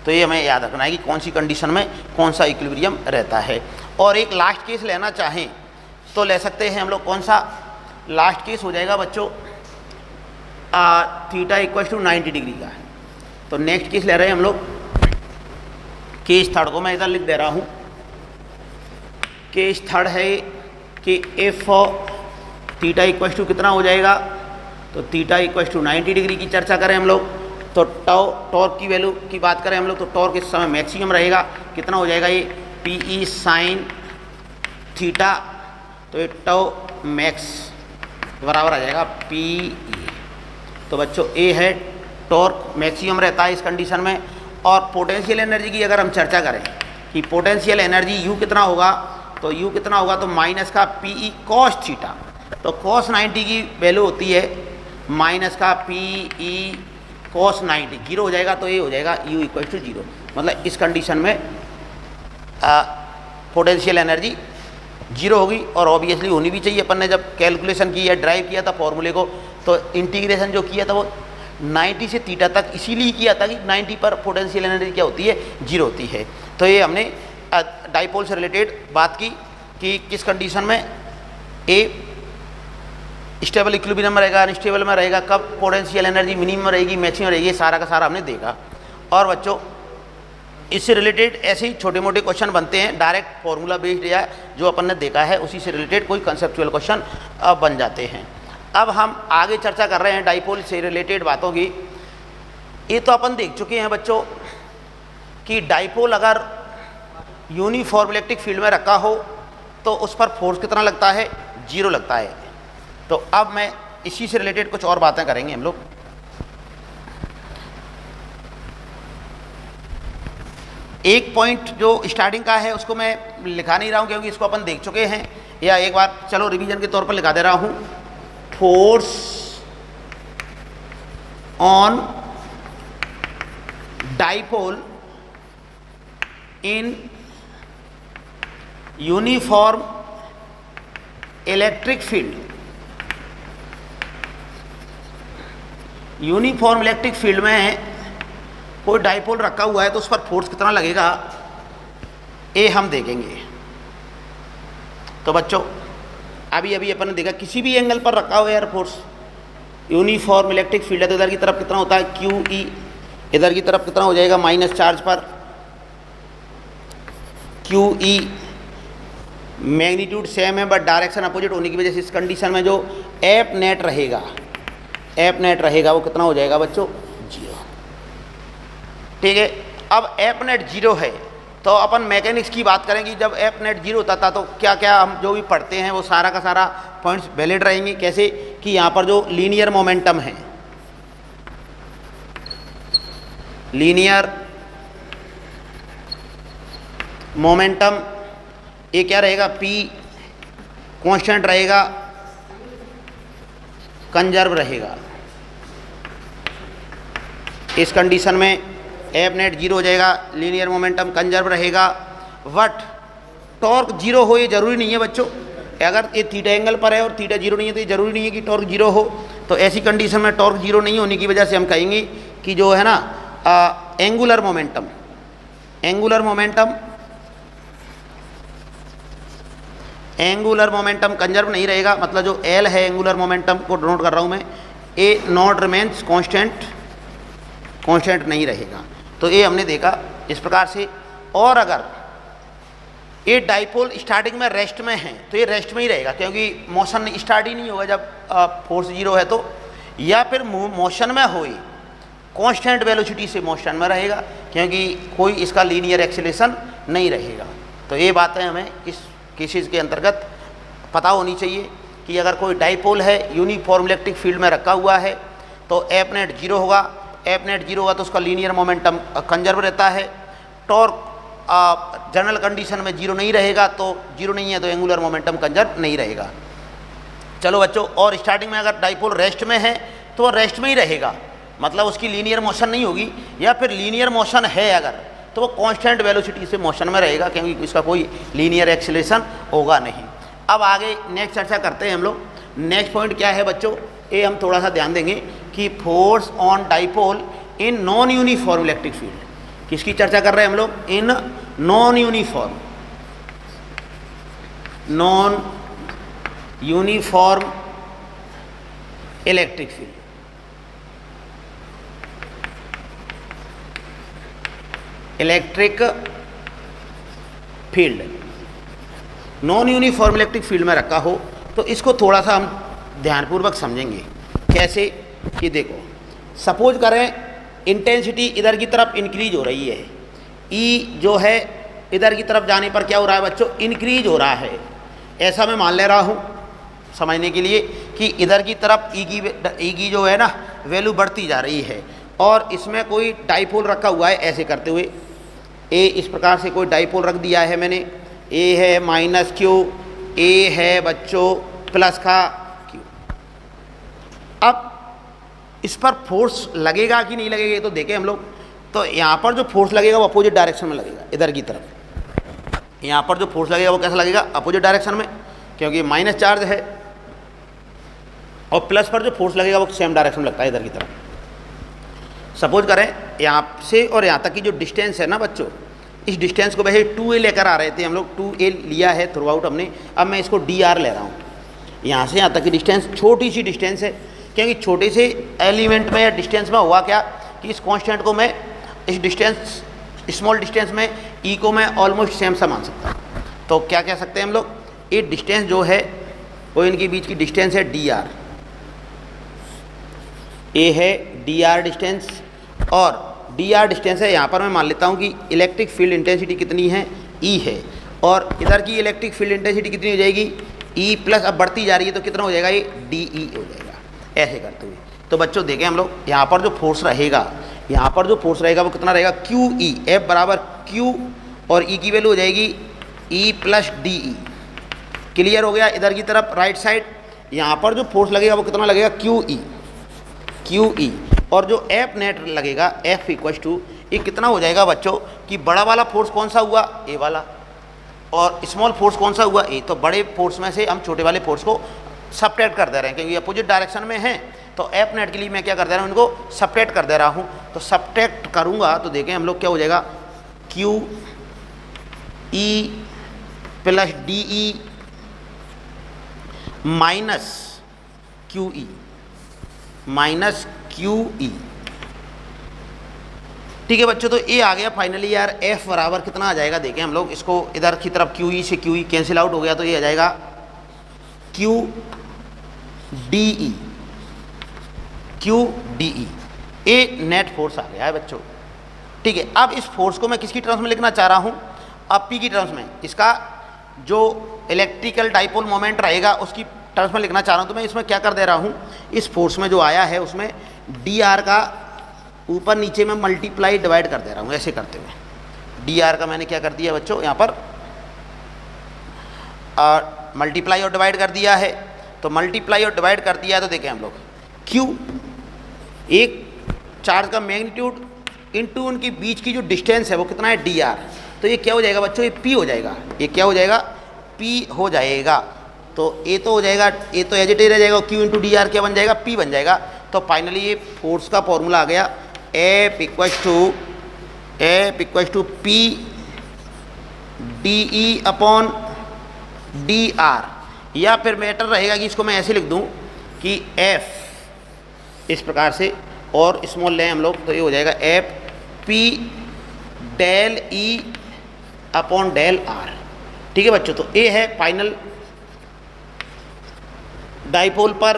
तो ये हमें याद रखना है कि कौन सी कंडीशन में कौन सा इक्विलिब्रियम रहता है। और एक लास्ट केस लेना चाहें तो ले सकते हैं हम लोग, कौन सा लास्ट केस हो जाएगा बच्चों, थीटा इक्वल टू 90 डिग्री का है। तो नेक्स्ट केस ले रहे हैं हम लोग, केस थर्ड को मैं इधर लिख दे रहा हूँ। केस थर्ड है कि एफ थीटा इक्वल टू कितना हो जाएगा, तो थीटा इक्वल टू 90 डिग्री की चर्चा करें हम लोग, तो टॉर्क की वैल्यू की बात करें हम लोग, तो टॉर्क इस समय मैक्सिमम रहेगा, कितना हो जाएगा ये, पी ई साइन थीटा, तो ये टाउ मैक्स बराबर आ जाएगा पी ई। तो बच्चों ए है टॉर्क मैक्सिमम रहता है इस कंडीशन में। और पोटेंशियल एनर्जी की अगर हम चर्चा करें कि पोटेंशियल एनर्जी यू कितना होगा, तो यू कितना होगा, तो माइनस का पी ई कॉस थीटा, तो कॉस 90 की वैल्यू होती है माइनस का पी ई कॉस 90, 0 हो जाएगा, तो ये हो जाएगा यू इक्वल टू 0। मतलब इस कंडीशन में पोटेंशियल एनर्जी 0 होगी, और ऑब्वियसली होनी भी चाहिए। अपन ने जब कैलकुलेशन की या ड्राइव किया था फॉर्मूले को, तो इंटीग्रेशन जो किया था वो 90 से थीटा तक इसीलिए किया था कि 90 पर पोटेंशियल एनर्जी क्या होती है, 0 होती है। तो ये हमने डाइपोल से रिलेटेड बात की कि किस कंडीशन में ए स्टेबल इक्विलिब्रियम में रहेगा, अनस्टेबल में रहेगा, कब पोटेंशियल एनर्जी मिनिमम रहेगी, मैक्सिमम रहेगी, ये सारा का सारा हमने देखा। और बच्चों इससे रिलेटेड ऐसे ही छोटे मोटे क्वेश्चन बनते हैं, डायरेक्ट फॉर्मूला बेस्ड या जो अपन ने देखा है उसी से रिलेटेड कोई कंसेप्चुअल क्वेश्चन बन जाते हैं। अब हम आगे चर्चा कर रहे हैं डाइपोल से रिलेटेड बातों की। ये तो अपन देख चुके हैं बच्चों कि डाइपोल अगर यूनिफॉर्म इलेक्ट्रिक फील्ड में रखा हो तो उस पर फोर्स कितना लगता है, 0 लगता है। तो अब मैं इसी से रिलेटेड कुछ और बातें करेंगे हम लोग। एक पॉइंट जो स्टार्टिंग का है उसको मैं लिखा नहीं रहा हूं क्योंकि इसको अपन देख चुके हैं, या एक बार चलो रिवीजन के तौर पर लिखा दे रहा हूं। Force on dipole in uniform electric field, uniform electric field में कोई डाइपोल रखा हुआ है तो उस पर फोर्स कितना लगेगा, ये हम देखेंगे। तो बच्चों अभी अभी अपन ने देखा किसी भी एंगल पर रखा हुआ है यार फोर्स, यूनिफॉर्म इलेक्ट्रिक फील्ड है तो इधर की तरफ कितना होता है क्यू ई, इधर की तरफ कितना हो जाएगा माइनस चार्ज पर क्यू ई। मैग्नीट्यूड सेम है बट डायरेक्शन अपोजिट होने की वजह से इस कंडीशन में जो एफ नेट रहेगा, एफ नेट रहेगा वो कितना हो जाएगा बच्चों, 0। ठीक है, अब एफ नेट 0 है तो अपन मैकेनिक्स की बात करेंगे। जब एफ नेट 0 होता था तो क्या क्या हम जो भी पढ़ते हैं वो सारा का सारा पॉइंट्स वैलिड रहेंगे। कैसे कि यहाँ पर जो लीनियर मोमेंटम है, लीनियर मोमेंटम ये क्या रहेगा, P कांस्टेंट रहेगा, कंजर्व रहेगा। इस कंडीशन में एफ नेट 0 हो जाएगा, लीनियर मोमेंटम कंजर्व रहेगा। बट टॉर्क 0 हो ये जरूरी नहीं है बच्चों। अगर ये थीटा एंगल पर है और थीटा 0 नहीं है तो ये जरूरी नहीं है कि टॉर्क 0 हो। तो ऐसी कंडीशन में टॉर्क 0 नहीं होने की वजह से हम कहेंगे कि जो है ना angular momentum, angular momentum, angular momentum conserve नहीं रहेगा। मतलब जो एल है एंगुलर मोमेंटम को डिनोट कर रहा हूँ मैं, ए नॉट रिमेन्स कांस्टेंट, कांस्टेंट नहीं रहेगा। तो ये हमने देखा इस प्रकार से। और अगर ये डाइपोल स्टार्टिंग में रेस्ट में है तो ये रेस्ट में ही रहेगा क्योंकि मोशन स्टार्ट ही नहीं होगा जब फोर्स 0 है तो, या फिर मोशन में हो कांस्टेंट वेलोसिटी से मोशन में रहेगा क्योंकि कोई इसका लीनियर एक्सीलरेशन नहीं रहेगा। तो ये बातें हमें इस केसेस के अंतर्गत पता होनी चाहिए कि अगर कोई डाइपोल है यूनिफॉर्म इलेक्ट्रिक फील्ड में रखा हुआ है तो एफ नेट 0 होगा, एफ नेट 0 होगा तो उसका लीनियर मोमेंटम कंजर्व रहता है। टॉर्क जनरल कंडीशन में 0 नहीं रहेगा, तो 0 नहीं है तो एंगुलर मोमेंटम कंजर्व नहीं रहेगा। चलो बच्चों, और स्टार्टिंग में अगर डाइपोल रेस्ट में है तो रेस्ट में ही रहेगा, मतलब उसकी लीनियर मोशन नहीं होगी, या फिर लीनियर मोशन है अगर तो वो कांस्टेंट वेलोसिटी से मोशन में रहेगा क्योंकि इसका कोई लीनियर एक्सीलरेशन होगा नहीं। अब आगे नेक्स्ट चर्चा करते हैं हम लोग। नेक्स्ट पॉइंट क्या है बच्चों, ये हम थोड़ा सा ध्यान देंगे कि force on dipole in non uniform electric field. किसकी चर्चा कर रहे हैं हम लोग, in non uniform, non uniform electric field. Electric field non uniform electric field में रखा हो तो इसको थोड़ा सा हम ध्यानपूर्वक समझेंगे। कैसे कि देखो, सपोज करें इंटेंसिटी इधर की तरफ इंक्रीज हो रही है, ई जो है इधर की तरफ जाने पर क्या हो रहा है बच्चों, इंक्रीज हो रहा है। ऐसा मैं मान ले रहा हूँ समझने के लिए कि इधर की तरफ ई की जो है ना वैल्यू बढ़ती जा रही है, और इसमें कोई डाइपोल रखा हुआ है। ऐसे करते हुए ए इस प्रकार से कोई डाइपोल रख दिया है मैंने, ए है माइनस क्यू, ए है बच्चों प्लस का क्यू। अब इस पर फोर्स लगेगा कि नहीं लगेगा ये तो देखें हम लोग। तो यहाँ पर जो फोर्स लगेगा वो अपोजिट डायरेक्शन में लगेगा, इधर की तरफ। यहाँ पर जो फोर्स लगेगा वो कैसा लगेगा, अपोजिट डायरेक्शन में, क्योंकि माइनस चार्ज है। और प्लस पर जो फोर्स लगेगा वो सेम डायरेक्शन में लगता है, इधर की तरफ। सपोज करें यहाँ से और यहाँ तक की जो डिस्टेंस है ना बच्चों, इस डिस्टेंस को वैसे 2a लेकर आ रहे थे हम लोग, 2a लिया है थ्रू आउट हमने, अब मैं इसको dr ले रहा हूँ। यहाँ से यहाँ तक की डिस्टेंस छोटी सी डिस्टेंस है, क्योंकि छोटे से एलिमेंट में या डिस्टेंस में हुआ क्या कि इस कांस्टेंट को मैं इस डिस्टेंस स्मॉल डिस्टेंस में ई को मैं ऑलमोस्ट सेम सा मान सकता हूँ। तो क्या कह सकते हैं हम लोग, ये डिस्टेंस जो है वो इनके बीच की डिस्टेंस है dr, ये है dr डिस्टेंस, और dr डिस्टेंस है यहाँ पर मैं मान लेता हूँ कि इलेक्ट्रिक फील्ड इंटेंसिटी कितनी है, E है, और इधर की इलेक्ट्रिक फील्ड इंटेंसिटी कितनी हो जाएगी, E प्लस, अब बढ़ती जा रही है तो कितना हो जाएगा, ये DE हो जाएगा ऐसे करते हुए। तो बच्चों देखें हम लोग, यहाँ पर जो फोर्स रहेगा, यहाँ पर जो फोर्स रहेगा वो कितना रहेगा, QE, F बराबर Q, और E की वैल्यू हो जाएगी E प्लस DE। क्लियर हो गया। इधर की तरफ राइट साइड यहाँ पर जो फोर्स लगेगा वो कितना लगेगा, QE, और जो F नेट लगेगा F इक्वल टू, ये कितना हो जाएगा बच्चों कि बड़ा वाला फोर्स कौन सा हुआ, ए वाला, और स्मॉल फोर्स कौन सा हुआ, ए। तो बड़े फोर्स में से हम छोटे वाले फोर्स को सब्ट्रैक्ट कर दे रहे हैं, क्योंकि अपोजिट डायरेक्शन में हैं, तो F नेट के लिए मैं क्या कर दे रहा हूँ, इनको सब्ट्रैक्ट कर दे रहा हूँ। तो सब्ट्रैक्ट करूँगा तो देखें हम लोग क्या हो जाएगा, QE plus DE minus QE, ठीक है बच्चों। तो ये आ गया फाइनली यार, F बराबर कितना आ जाएगा, देखें हम लोग इसको, इधर की तरफ QE से QE कैंसिल आउट हो गया, तो ये आ जाएगा QDE, ये नेट फोर्स आ गया है बच्चों। ठीक है, अब इस फोर्स को मैं किसकी टर्म्स में लिखना चाह रहा हूँ, अब P की टर्म्स में, इसका जो इलेक्ट्रिकल डाइपोल मोमेंट रहेगा उसकी टर्म्स में लिखना चाह रहा हूँ। तो मैं इसमें क्या कर दे रहा हूँ, इस फोर्स में जो आया है उसमें dr का ऊपर नीचे में मल्टीप्लाई डिवाइड कर दे रहा हूँ, ऐसे करते हुए dr का मैंने क्या कर दिया बच्चों, यहाँ पर मल्टीप्लाई और डिवाइड कर दिया है। तो मल्टीप्लाई और डिवाइड कर दिया है, तो देखें हम लोग Q, एक चार्ज का मैग्नीट्यूड इनटू उनके बीच की जो डिस्टेंस है वो कितना है, dr। तो ये क्या हो जाएगा बच्चों, ये P हो जाएगा, ये क्या हो जाएगा, P हो जाएगा। तो ये तो हो जाएगा, ये तो एज इट इज रह जाएगा, Q इंटू डी आर क्या बन जाएगा, P बन जाएगा। तो फाइनली ये फोर्स का फॉर्मूला आ गया, F equal to P DE upon DR, या फिर बेटर रहेगा कि इसको मैं ऐसे लिख दूं कि F इस प्रकार से, और स्मॉल लें हम लोग, तो ये हो जाएगा F P del E upon del R। ठीक है बच्चों, तो ये है फाइनल डाइपोल पर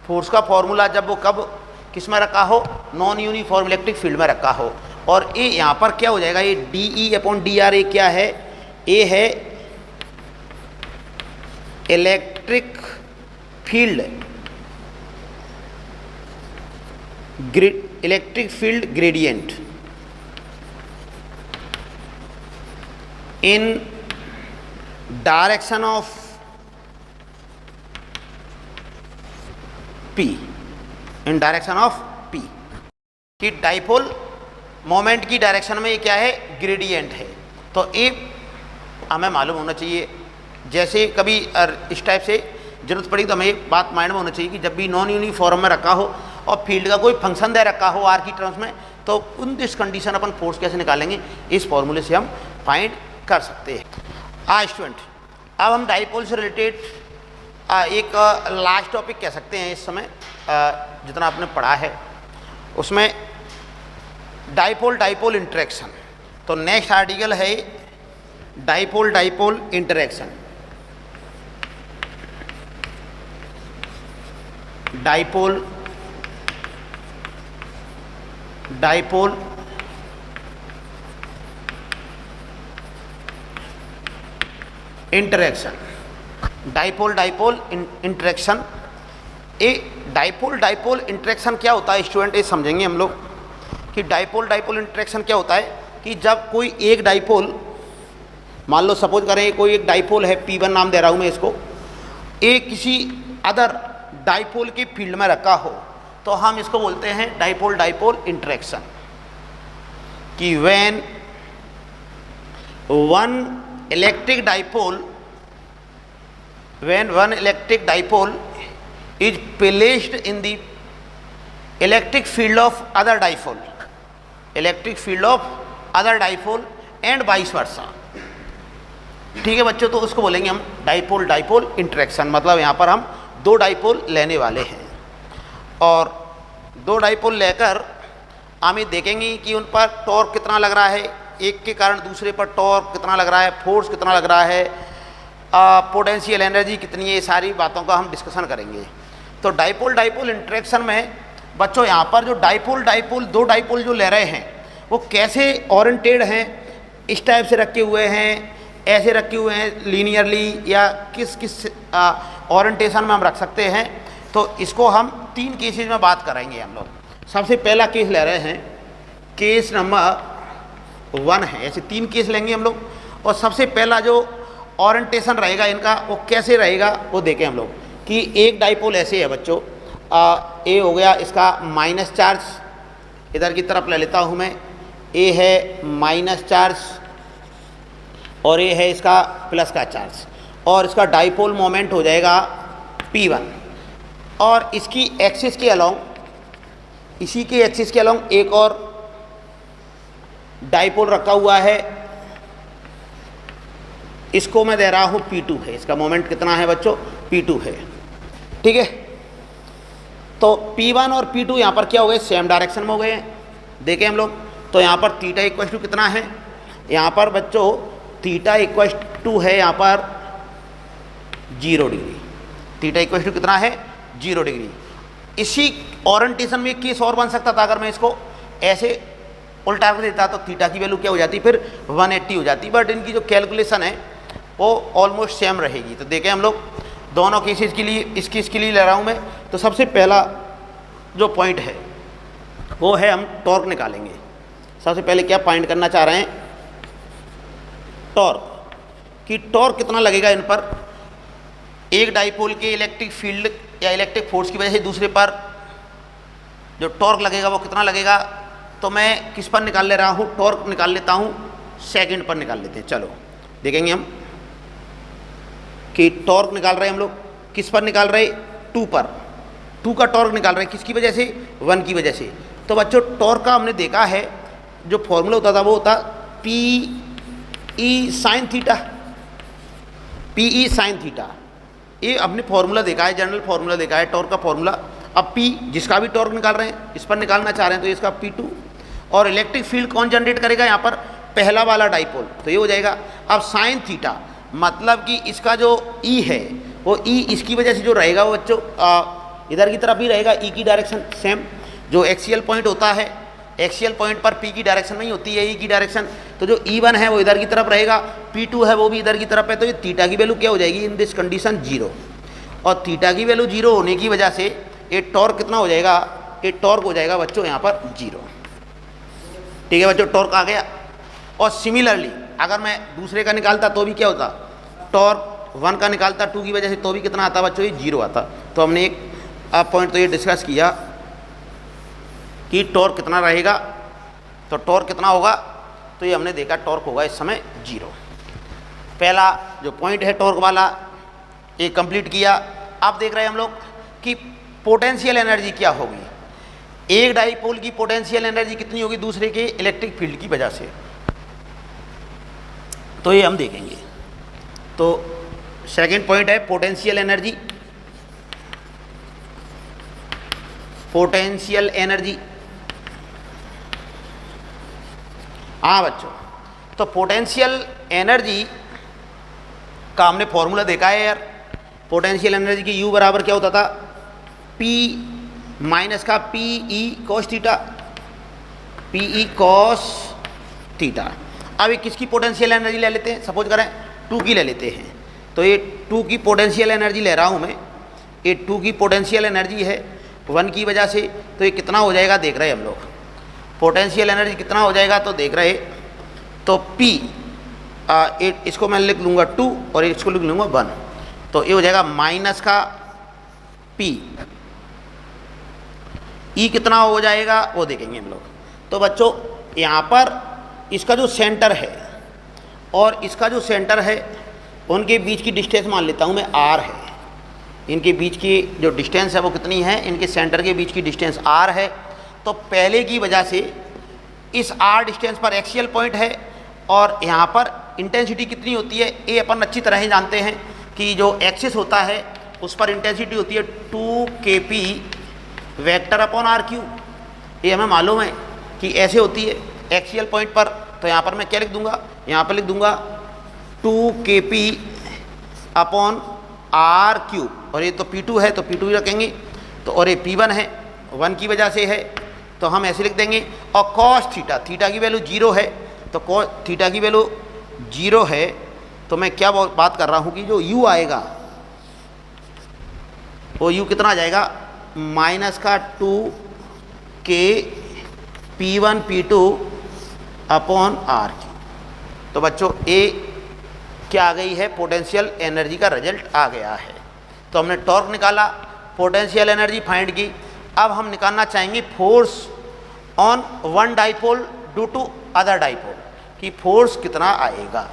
फोर्स का फॉर्मूला, जब वो कब किस में रखा हो, नॉन यूनिफॉर्म इलेक्ट्रिक फील्ड में रखा हो। और ये यहाँ पर क्या हो जाएगा, ये DE अपॉन DR, ये क्या है, ये है electric field gradient in direction of P, in direction of P, कि डाइपोल मोमेंट की डायरेक्शन में ये क्या है, ग्रेडियंट है। तो ये हमें मालूम होना चाहिए, जैसे कभी इस टाइप से जरूरत पड़ी तो हमें एक बात माइंड में होना चाहिए कि जब भी नॉन यूनिफॉर्म में रखा हो और फील्ड का कोई फंक्शन दे रखा हो आर की टर्म्स में, तो उन दिस कंडीशन अपन फोर्स कैसे निकालेंगे, इस फॉर्मूले से हम फाइंड कर सकते हैं। स्टूडेंट, अब हम डाइपोल से रिलेटेड एक लास्ट टॉपिक कह सकते हैं इस समय, जितना आपने पढ़ा है उसमें डाइपोल इंटरेक्शन। तो नेक्स्ट आर्टिकल है dipole interaction. Dipole interaction, dipole interaction. A dipole interaction क्या होता है स्टूडेंट, ये समझेंगे हम लोग कि डाइपोल इंटरेक्शन क्या होता है। कि जब कोई एक डाइपोल, मान लो सपोज करें कोई एक डाइपोल है, P1 नाम दे रहा हूँ मैं इसको, एक किसी अदर डाइपोल के फील्ड में रखा हो, तो हम इसको बोलते हैं डाइपोल इंटरेक्शन। कि when one electric dipole is placed in the electric field of other dipole, and vice versa. ठीक है बच्चों, तो उसको बोलेंगे हम डाइपोल डाइपोल इंटरेक्शन। मतलब यहाँ पर हम दो डाइपोल लेने वाले हैं और दो डाइपोल लेकर हम ये देखेंगे कि उन पर टॉर्क कितना लग रहा है, एक के कारण दूसरे पर टॉर्क कितना लग रहा है, फोर्स कितना लग रहा है, पोटेंशियल एनर्जी कितनी है, ये सारी बातों का हम डिस्कशन करेंगे। तो डाइपोल डाइपोल इंटरेक्शन में बच्चों यहाँ पर जो डाइपोल डाइपोल दो डाइपोल जो ले रहे हैं वो कैसे ओरिएंटेड हैं, इस टाइप से रखे हुए हैं, ऐसे रखे हुए हैं लीनियरली, या किस किस ओरिएंटेशन में हम रख सकते हैं। तो इसको हम तीन केसेस में बात करेंगे हम लोग। सबसे पहला केस ले रहे हैं, केस नंबर 1 है, ऐसे तीन केस लेंगे हम लोग। और सबसे पहला जो ओरिएंटेशन रहेगा इनका वो कैसे रहेगा वो देखें हम लोग कि एक डाइपोल ऐसे है बच्चों, ए हो गया इसका माइनस चार्ज, इधर की तरफ ले लेता हूँ मैं, ए है माइनस चार्ज और ये है इसका प्लस का चार्ज, और इसका डाइपोल मोमेंट हो जाएगा P1। और इसकी एक्सिस के अलोंग, इसी के एक्सिस के अलोंग एक और डाइपोल रखा हुआ है, इसको मैं दे रहा हूँ P2 है, इसका मोमेंट कितना है बच्चों, P2 है। ठीक है, तो P1 और P2 यहाँ पर क्या हो गए, सेम डायरेक्शन में हो गए हैं। देखें हम लोग, तो यहाँ पर थीटा इक्वल टू कितना है, यहाँ पर बच्चों थीटा इक्वल टू है यहाँ पर 0 डिग्री, थीटा इक्वल टू कितना है 0 डिग्री। इसी ओरिएंटेशन में एक केस और बन सकता था, अगर मैं इसको ऐसे उल्टा कर देता तो थीटा की वैल्यू क्या हो जाती, फिर 180 हो जाती, बट इनकी जो कैलकुलेशन है वो ऑलमोस्ट सेम रहेगी। तो देखें हम लोग दोनों केसेस के लिए, इस केस के लिए ले रहा हूँ मैं। तो सबसे पहला जो पॉइंट है वो है हम टॉर्क निकालेंगे। सबसे पहले क्या फाइंड करना चाह रहे हैं, टॉर्क, कि टॉर्क कितना लगेगा इन पर, एक डाइपोल के इलेक्ट्रिक फील्ड या इलेक्ट्रिक फोर्स की वजह से दूसरे पर जो टॉर्क लगेगा वो कितना लगेगा। तो मैं किस पर निकाल ले रहा हूँ, टॉर्क निकाल लेता हूँ सेकंड पर निकाल लेते हैं। चलो देखेंगे हम कि टॉर्क निकाल रहे हैं हम लोग, किस पर निकाल रहे, 2 पर, 2 का टॉर्क निकाल रहे हैं, किसकी वजह से, 1 की वजह से। तो बच्चों टॉर्क का हमने देखा है जो फॉर्मूला होता था वो होता PE sine theta, PE sine theta, ये हमने फॉर्मूला देखा है, जनरल फॉर्मूला देखा है टॉर्क का फॉर्मूला। अब P जिसका भी टॉर्क निकाल रहे हैं, इस पर निकालना चाह रहे हैं तो इसका P2, और इलेक्ट्रिक फील्ड कौन जनरेट करेगा यहाँ पर, पहला वाला डाइपोल, तो ये हो जाएगा। अब साइन थीटा मतलब कि इसका जो E है वो E इसकी वजह से जो रहेगा वो बच्चों इधर की तरफ ही रहेगा, E की डायरेक्शन सेम, जो एक्सियल पॉइंट होता है, एक्सियल पॉइंट पर P की डायरेक्शन नहीं होती है, E की डायरेक्शन, तो जो E1 है वो इधर की तरफ रहेगा, P2 है वो भी इधर की तरफ है। तो ये थीटा की वैल्यू क्या हो जाएगी इन दिस कंडीशन 0, और थीटा की वैल्यू 0 होने की वजह से ये टॉर्क कितना हो जाएगा, ये टॉर्क हो जाएगा बच्चों यहाँ पर 0। ठीक है बच्चों, टॉर्क आ गया। और सिमिलरली अगर मैं दूसरे का निकालता तो भी क्या होता, टॉर्क 1 का निकालता 2 की वजह से तो भी कितना आता बच्चों, ये 0 आता। तो हमने एक पॉइंट तो ये डिस्कस किया कि टॉर्क कितना रहेगा, तो टॉर्क कितना होगा, तो ये हमने देखा टॉर्क होगा इस समय 0। पहला जो पॉइंट है टॉर्क वाला ये कंप्लीट किया। अब देख रहे हैं हम लोग कि पोटेंशियल एनर्जी क्या होगी, एक डाइपोल की पोटेंशियल एनर्जी कितनी होगी दूसरे के इलेक्ट्रिक फील्ड की वजह से, तो ये हम देखेंगे। तो सेकंड पॉइंट है पोटेंशियल एनर्जी, पोटेंशियल एनर्जी। हाँ बच्चों, तो पोटेंशियल एनर्जी का हमने फॉर्मूला देखा है यार, पोटेंशियल एनर्जी की U बराबर क्या होता था, P माइनस का PE cos theta, PE cos theta. अब ये किसकी पोटेंशियल एनर्जी ले लेते हैं, सपोज करें 2 की ले लेते हैं, तो ये 2 की पोटेंशियल एनर्जी ले रहा हूँ मैं, ये 2 की पोटेंशियल एनर्जी है 1 की वजह से, तो ये कितना हो जाएगा देख रहे हैं हम लोग, पोटेंशियल एनर्जी कितना हो जाएगा तो देख रहे, तो P इसको मैं लिख लूँगा 2 और इसको लिख लूँगा 1, तो ये हो जाएगा माइनस का P, E कितना हो जाएगा वो देखेंगे हम लोग। तो बच्चों यहाँ पर इसका जो सेंटर है और इसका जो सेंटर है उनके बीच की डिस्टेंस मान लेता हूँ मैं R है, इनके बीच की जो डिस्टेंस है वो कितनी है, इनके सेंटर के बीच की डिस्टेंस R है। तो पहले की वजह से इस R डिस्टेंस पर एक्सियल पॉइंट है और यहाँ पर इंटेंसिटी कितनी होती है, ये अपन अच्छी तरह ही जानते हैं कि जो एक्सिस होता है उस पर इंटेंसिटी होती है 2kp vector upon are Q. ये हमें मालूम है कि ऐसे होती है एक्सियल पॉइंट पर। तो यहाँ पर मैं क्या लिख दूंगा, यहाँ पर लिख दूंगा 2kp अपॉन आर क्यूब, और ये तो P2 है तो P2 ही रखेंगे। तो और ये P1 है, 1 की वजह से है तो हम ऐसे लिख देंगे। और कॉस थीटा, थीटा की वैल्यू 0 है, तो कॉस थीटा की वैल्यू 0 है तो मैं क्या बात कर रहा हूँ कि जो u आएगा वो u कितना आ जाएगा, माइनस का 2k P1 P2 upon are Q. तो बच्चों ए क्या आ गई है, पोटेंशियल एनर्जी का रिजल्ट आ गया है। तो हमने टॉर्क निकाला, पोटेंशियल एनर्जी फाइंड की। अब हम निकालना चाहेंगे force on one dipole due to other dipole, कि फोर्स कितना आएगा।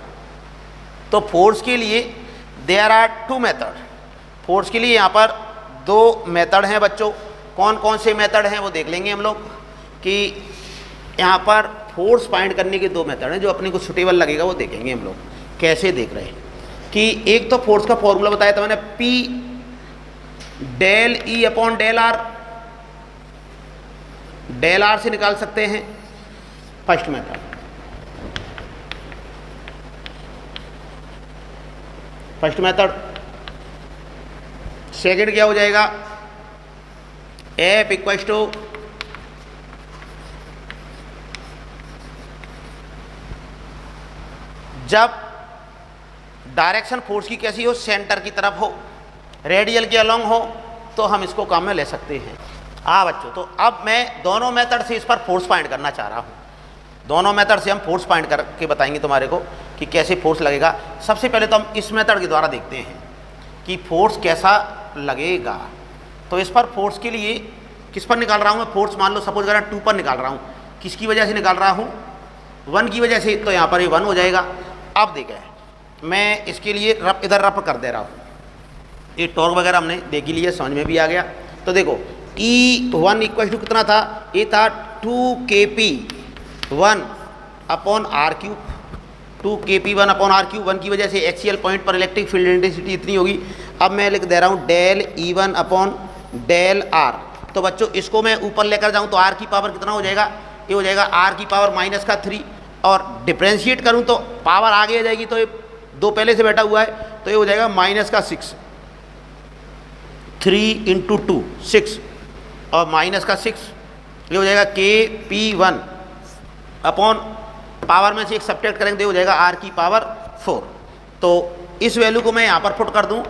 तो फोर्स के लिए देयर आर 2 मेथड। फोर्स के लिए यहाँ पर 2 मेथड हैं बच्चों। कौन कौन से मेथड हैं वो देख लेंगे हम लोग, कि यहाँ पर फोर्स फाइंड करने के 2 मेथड हैं जो अपने को सुटेबल लगेगा, वो देखेंगे हम लोग। कैसे देख रहे हैं कि एक तो फोर्स का फॉर्मूला बताया था मैंने, P del E upon del R, del R से निकाल सकते हैं first method. First method. Second क्या हो जाएगा, F इक्वल्स टू जब डायरेक्शन फोर्स की कैसी हो, सेंटर की तरफ हो, रेडियल के अलोंग हो, तो हम इसको काम में ले सकते हैं। हाँ बच्चों, तो अब मैं दोनों मेथड से इस पर फोर्स फाइंड करना चाह रहा हूँ। दोनों मेथड से हम फोर्स फाइंड करके बताएंगे तुम्हारे को कि कैसे फोर्स लगेगा। सबसे पहले तो हम इस मेथड के द्वारा देखते हैं कि फोर्स कैसा लगेगा। तो इस पर फोर्स के लिए किस पर निकाल रहा हूँ मैं फोर्स, मान लो सपोज करें 2 पर निकाल रहा हूँ। किसकी वजह से निकाल रहा हूँ, 1 की वजह से, तो यहाँ पर ये 1 हो जाएगा। अब देखें, मैं इसके लिए इधर रफ कर दे रहा हूँ। ये टॉर्क वगैरह हमने देख ही लिया, समझ में भी आ गया। तो देखो E1 इक्वल टू कितना था, ये था 2kp 1 upon R cube. 2kp 1 upon R cube, 1 की वजह से एक्सियल पॉइंट पर इलेक्ट्रिक फील्ड इंटेंसिटी इतनी होगी। अब मैं लिख दे रहा हूँ del E1 upon del are. तो बच्चों इसको मैं ऊपर लेकर जाऊँ तो आर की पावर कितना हो जाएगा, ये हो जाएगा आर की पावर माइनस का 3, और डिफ्रेंशिएट करूँ तो पावर आगे आ जाएगी, तो ये 2 पहले से बैठा हुआ है, तो ये हो जाएगा माइनस का 6, 3 इंटू 2 6, और माइनस का 6, ये हो जाएगा Kp1 अपॉन पावर में से एक सब्ट्रैक्ट करेंगे तो हो जाएगा आर की पावर 4। तो इस वैल्यू को मैं यहाँ पर पुट कर दूँ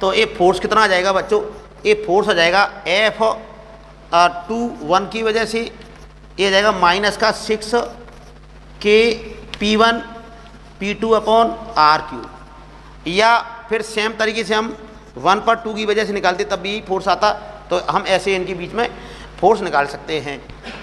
तो ये फोर्स कितना आ जाएगा बच्चों, ये फोर्स आ जाएगा F2 1 की वजह से, ये जाएगा माइनस का 6 Kp1 P2 upon R cube. या फिर सेम तरीके से हम 1 पर 2 की वजह से निकालते तब भी फोर्स आता, तो हम ऐसे इनके बीच में फोर्स निकाल सकते हैं।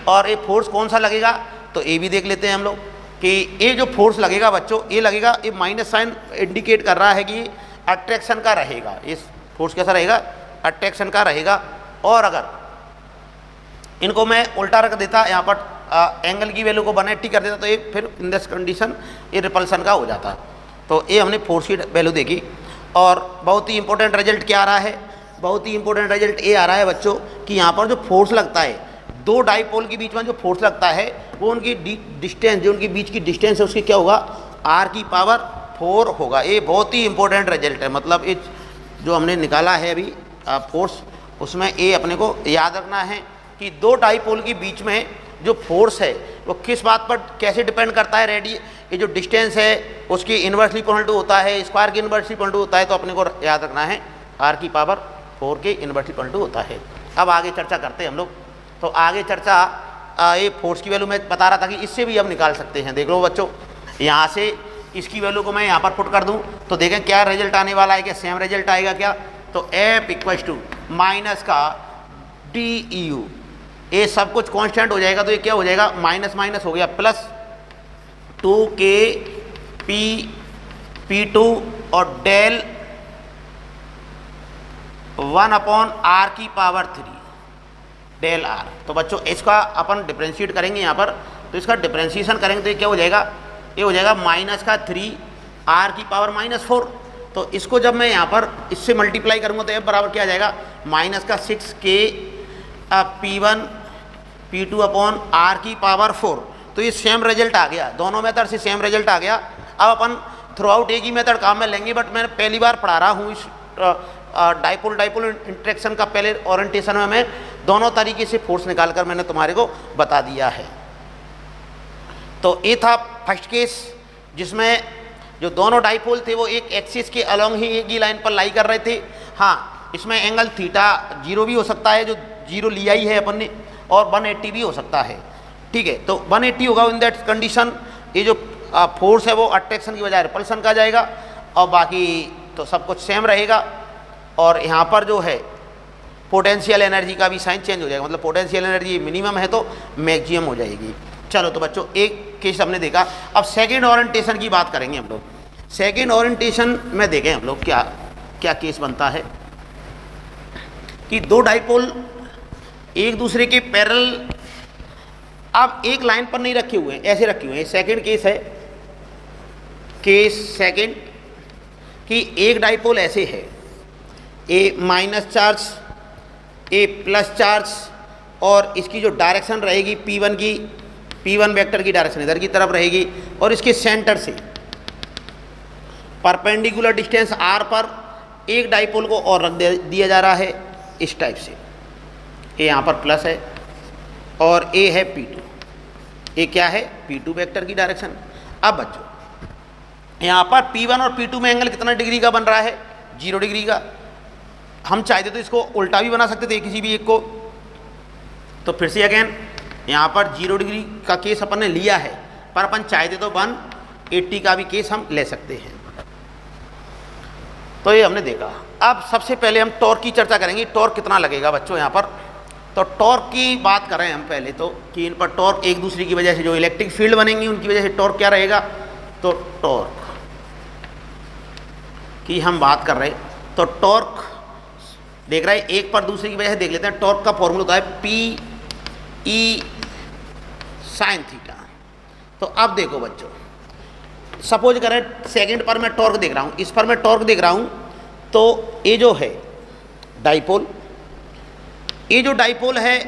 और ये फोर्स कौन सा लगेगा, तो ये भी देख लेते हैं हम लोग कि ये जो फोर्स लगेगा बच्चों, ये लगेगा, ये माइनस साइन इंडिकेट कर रहा है कि अट्रैक्शन का रहेगा। ये फोर्स कैसा रहेगा, अट्रैक्शन का रहेगा। और अगर इनको मैं उल्टा रख देता, यहाँ पर एंगल की वैल्यू को 180 कर देता, तो ये फिर इन दिस कंडीशन ये रिपल्सन का हो जाता। तो ये हमने फोर्स की वैल्यू देखी। और बहुत ही इंपॉर्टेंट रिजल्ट क्या आ रहा है, बहुत ही इंपॉर्टेंट रिजल्ट ये आ रहा है बच्चों कि यहाँ पर जो फोर्स लगता है, 2 डाइपोल के बीच में जो फोर्स लगता है वो उनकी डिस्टेंस, जो उनके बीच की डिस्टेंस है उसकी क्या होगा, आर की पावर 4 होगा। ये बहुत ही इंपॉर्टेंट रिजल्ट है। मतलब ये जो हमने निकाला है अभी फोर्स, उसमें ये अपने को याद रखना है कि 2 डाइपोल के बीच में जो फोर्स है वो किस बात पर कैसे डिपेंड करता है, ये जो डिस्टेंस है उसकी इन्वर्सली इक्वल होता है, स्क्वायर की इन्वर्सली इक्वल होता है। तो अपने को याद रखना है आर की पावर 4 के इन्वर्सली इक्वल होता है। अब आगे चर्चा करते हैं हम लोग। तो आगे चर्चा ये फोर्स की वैल्यू मैं बता रहा था कि इससे भी हम निकाल सकते हैं। देख लो बच्चों, यहाँ से इसकी वैल्यू को मैं यहाँ पर पुट कर दूँ तो देखें क्या रिजल्ट आने वाला है, क्या सेम रिजल्ट आएगा क्या। तो F इक्वल्स टू माइनस का DU, ये सब कुछ कांस्टेंट हो जाएगा, तो ये क्या हो जाएगा, माइनस माइनस हो गया प्लस 2Kp P2 और डेल 1 अपॉन आर की पावर 3 डेल आर। तो बच्चों इसका अपन डिफ्रेंशिएट करेंगे यहाँ पर, तो इसका डिफ्रेंशिएशन करेंगे तो ये क्या हो जाएगा, ये हो जाएगा माइनस का 3 आर की पावर -4। तो इसको जब मैं यहाँ पर इससे मल्टीप्लाई करूँगा तो F बराबर क्या आ जाएगा, माइनस का 6K P1 P2 upon are की पावर 4। तो ये सेम रिजल्ट आ गया, दोनों मेथड से सेम रिजल्ट आ गया। अब अपन थ्रू आउट एक ही मेथड काम में लेंगे, बट मैं पहली बार पढ़ा रहा हूँ इस डाइपोल डाइपोल इंटरेक्शन का। पहले ओरिएंटेशन में मैं दोनों तरीके से फोर्स निकालकर मैंने तुम्हारे को बता दिया है। तो ये था फर्स्ट केस जिसमें जो दोनों डाइपोल थे वो एक एक्सिस के अलोंग ही एक ही लाइन पर लाई कर रहे थे। हाँ, इसमें एंगल थीटा 0 भी हो सकता है, जो 0 लिया ही है अपन ने, और 180 भी हो सकता है। ठीक है, तो 180 होगा इन दैट कंडीशन। ये जो फोर्स है वो अट्रैक्शन की बजाय रिपल्सन का जाएगा, और बाकी तो सब कुछ सेम रहेगा। और यहाँ पर जो है पोटेंशियल एनर्जी का भी साइन चेंज हो जाएगा, मतलब पोटेंशियल एनर्जी मिनिमम है तो मैक्सिमम हो जाएगी। चलो तो बच्चों एक केस हमने देखा, अब सेकंड ओरिएंटेशन की बात करेंगे हम लोग। सेकंड ओरिएंटेशन में देखें हम लोग क्या क्या केस बनता है कि दो डाइपोल एक दूसरे के पैरेलल अब एक लाइन पर नहीं रखे हुए हैं, ऐसे रखे हुए हैं। सेकंड केस है, केस सेकंड कि एक डाइपोल ऐसे है, ए माइनस चार्ज ए प्लस चार्ज, और इसकी जो डायरेक्शन रहेगी P1 की, P1 वेक्टर की डायरेक्शन इधर की तरफ रहेगी, और इसके सेंटर से परपेंडिकुलर डिस्टेंस r पर एक डाइपोल को और रख दिया जा रहा है इस टाइप से। ये यहाँ पर प्लस है और ए है P2, ये क्या है P2 वेक्टर की डायरेक्शन। अब बच्चों यहाँ पर P1 और P2 में एंगल कितना डिग्री का बन रहा है, 0 डिग्री का। हम चाहते तो इसको उल्टा भी बना सकते थे किसी भी एक को। तो फिर से अगेन यहाँ पर 0 डिग्री का केस अपन ने लिया है, पर अपन चाहते तो 180 का भी केस हम ले सकते हैं। तो ये हमने देखा। अब सबसे पहले हम टॉर्क की चर्चा करेंगे, टॉर्क कितना लगेगा बच्चों यहाँ पर। तो टॉर्क की बात करें हम पहले तो कि इन पर टॉर्क एक दूसरे की वजह से जो इलेक्ट्रिक फील्ड बनेंगी उनकी वजह से टॉर्क क्या रहेगा। तो टॉर्क की हम बात कर रहे, तो टॉर्क देख रहे हैं एक पर दूसरे की वजह से देख लेते हैं। टॉर्क का फॉर्मूला होता है P sin थीटा। तो अब देखो बच्चों, सपोज करें सेकंड पर मैं टॉर्क देख रहा हूँ, इस पर मैं टॉर्क देख रहा हूँ, तो ये जो है डाइपोल, ये जो डाइपोल है,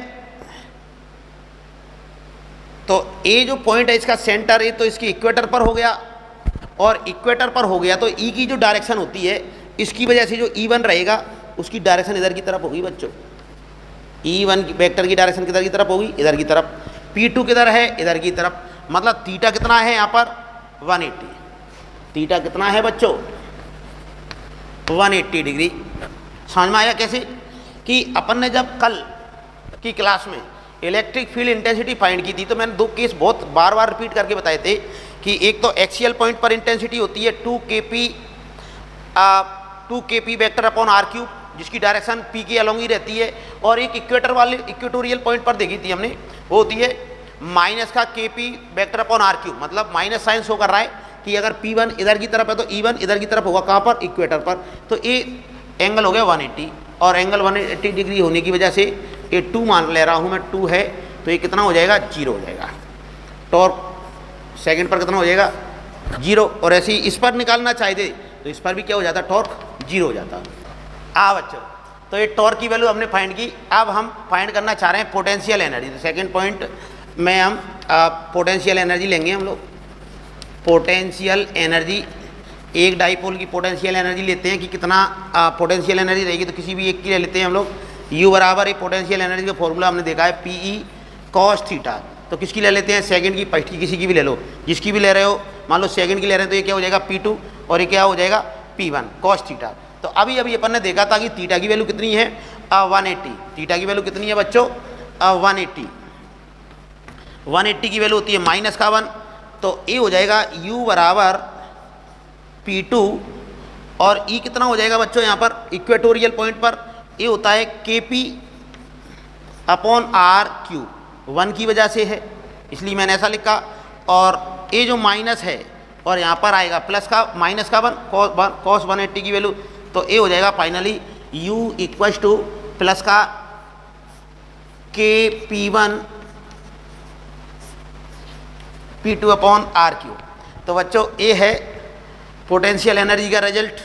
तो ये जो पॉइंट है इसका सेंटर है, तो इसकी इक्वेटर पर हो गया, और इक्वेटर पर हो गया तो ई की जो डायरेक्शन होती है इसकी वजह से जो E1 रहेगा उसकी डायरेक्शन इधर की तरफ होगी बच्चों। E1 वेक्टर की डायरेक्शन किधर की तरफ होगी, इधर की तरफ। P2 किधर है, इधर की तरफ। मतलब थीटा कितना है यहाँ पर 180। थीटा कितना है बच्चों 180 डिग्री। समझ में आया कैसे कि अपन ने जब कल की क्लास में इलेक्ट्रिक फील्ड इंटेंसिटी फाइंड की थी तो मैंने दो केस बहुत बार बार रिपीट करके बताए थे कि एक तो एक्सियल पॉइंट पर इंटेंसिटी होती है 2kp vector upon r cube, जिसकी डायरेक्शन p के अलोंग ही रहती है, और एक इक्वेटर वाले इक्वेटोरियल पॉइंट पर देखी थी हमने, वो होती है माइनस का kp vector upon r cube. मतलब माइनस साइन शो कर रहा है कि अगर P1 इधर की तरफ है तो E1 इधर की तरफ होगा, कहाँ पर, इक्वेटर पर। तो ये एंगल हो गया 180, और एंगल 180 डिग्री होने की वजह से ये 2 मान ले रहा हूँ मैं, 2 है, तो ये कितना हो जाएगा 0 हो जाएगा। टॉर्क सेकंड पर कितना हो जाएगा 0, और ऐसे ही इस पर निकालना चाहते तो इस पर भी क्या हो जाता, टॉर्क 0 हो जाता। बच्चों तो ये टॉर्क की वैल्यू हमने फाइंड की। अब हम फाइंड करना चाह रहे हैं पोटेंशियल एनर्जी। तो सेकंड पॉइंट में हम पोटेंशियल एनर्जी लेंगे हम लोग। पोटेंशियल एनर्जी, एक डाइपोल की पोटेंशियल एनर्जी लेते हैं कि कितना पोटेंशियल एनर्जी रहेगी, तो किसी भी एक की ले लेते हैं हम लोग। U बराबर है पोटेंशियल एनर्जी का फॉर्मूला हमने देखा है PE cos थीटा। तो किसकी ले लेते हैं, सेकंड की, फर्स्ट की, किसी की भी ले लो, जिसकी भी ले रहे हो। मान लो सेकंड की ले रहे हैं तो ये क्या हो जाएगा P2, और ये क्या हो जाएगा P1 cos थीटा। तो अभी अपन ने देखा था कि थीटा की वैल्यू कितनी है 180। थीटा की वैल्यू कितनी है बच्चों 180 की वैल्यू होती है -1। तो ये हो जाएगा U बराबर P2, और E कितना हो जाएगा बच्चों यहाँ पर इक्वेटोरियल पॉइंट पर, ये होता है KP अपॉन R क्यूब। 1 की वजह से है इसलिए मैंने ऐसा लिखा, और ये जो माइनस है और यहाँ पर आएगा प्लस का माइनस का 1 cos 180 की वैल्यू, तो ये हो जाएगा finally U equals two plus का KP1 P2 upon R cube. तो बच्चों ये है पोटेंशियल एनर्जी का रिजल्ट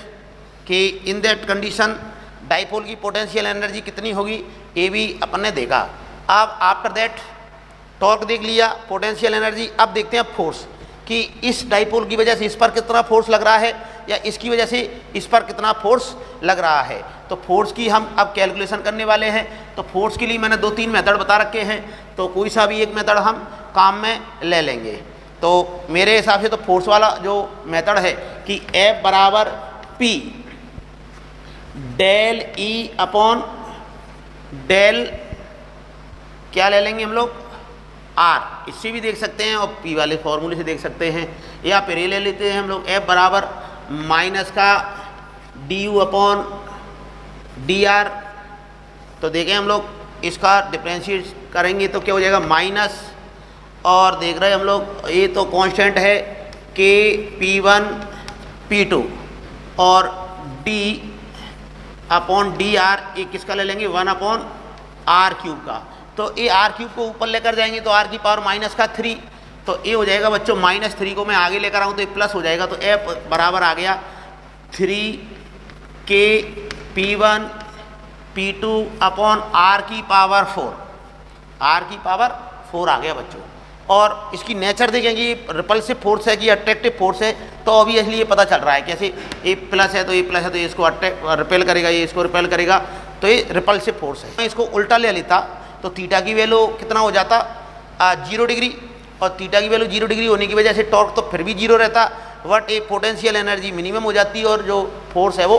कि इन दैट कंडीशन डाइपोल की पोटेंशियल एनर्जी कितनी होगी, ये भी अपन ने देखा। अब आफ्टर दैट टॉर्क देख लिया, पोटेंशियल एनर्जी। अब देखते हैं फोर्स कि इस डाइपोल की वजह से इस पर कितना फोर्स लग रहा है या इसकी वजह से इस पर कितना फोर्स लग रहा है। तो फोर्स की हम अब कैलकुलेशन करने वाले हैं। तो फोर्स के लिए मैंने 2-3 मेथड बता रखे हैं, तो कोई सा भी एक मेथड हम काम में ले लेंगे। तो मेरे हिसाब से तो फोर्स वाला जो मेथड है कि F बराबर P del E upon del क्या ले लेंगे हम लोग R, इससे भी देख सकते हैं और P वाले फॉर्मूले से देख सकते हैं, या फिर ये ले लेते हैं हम लोग F बराबर माइनस का du अपॉन dr। तो देखें हम लोग इसका डिफरेंशिएट करेंगे तो क्या हो जाएगा माइनस, और देख रहे हैं हम लोग ये तो कांस्टेंट है के P1 P2 और d अपॉन dr ये किसका ले लेंगे 1 अपॉन r क्यूब का। तो ये r क्यूब को ऊपर लेकर जाएंगे तो r की पावर माइनस का 3, तो ये हो जाएगा बच्चों -3 को मैं आगे लेकर आऊँ तो ये प्लस हो जाएगा। तो F बराबर आ गया 3 के P1 P2 अपॉन r की पावर 4, r की पावर 4 आ गया बच्चों। और इसकी नेचर देखेंगे रिपल्सिव फोर्स है कि अट्रैक्टिव फोर्स है, तो ऑब्वियसली ये पता चल रहा है कैसे, ये प्लस है तो ये प्लस है तो ये इसको रिपेल करेगा, ये इसको रिपेल करेगा, तो ये रिपल्सिव फोर्स है। मैं इसको उल्टा ले लेता तो थीटा की वैल्यू कितना हो जाता 0 डिग्री, और थीटा की वैल्यू 0 डिग्री होने की वजह से टॉर्क तो फिर भी 0 रहता, बट ये पोटेंशियल एनर्जी मिनिमम हो जाती और जो फोर्स है वो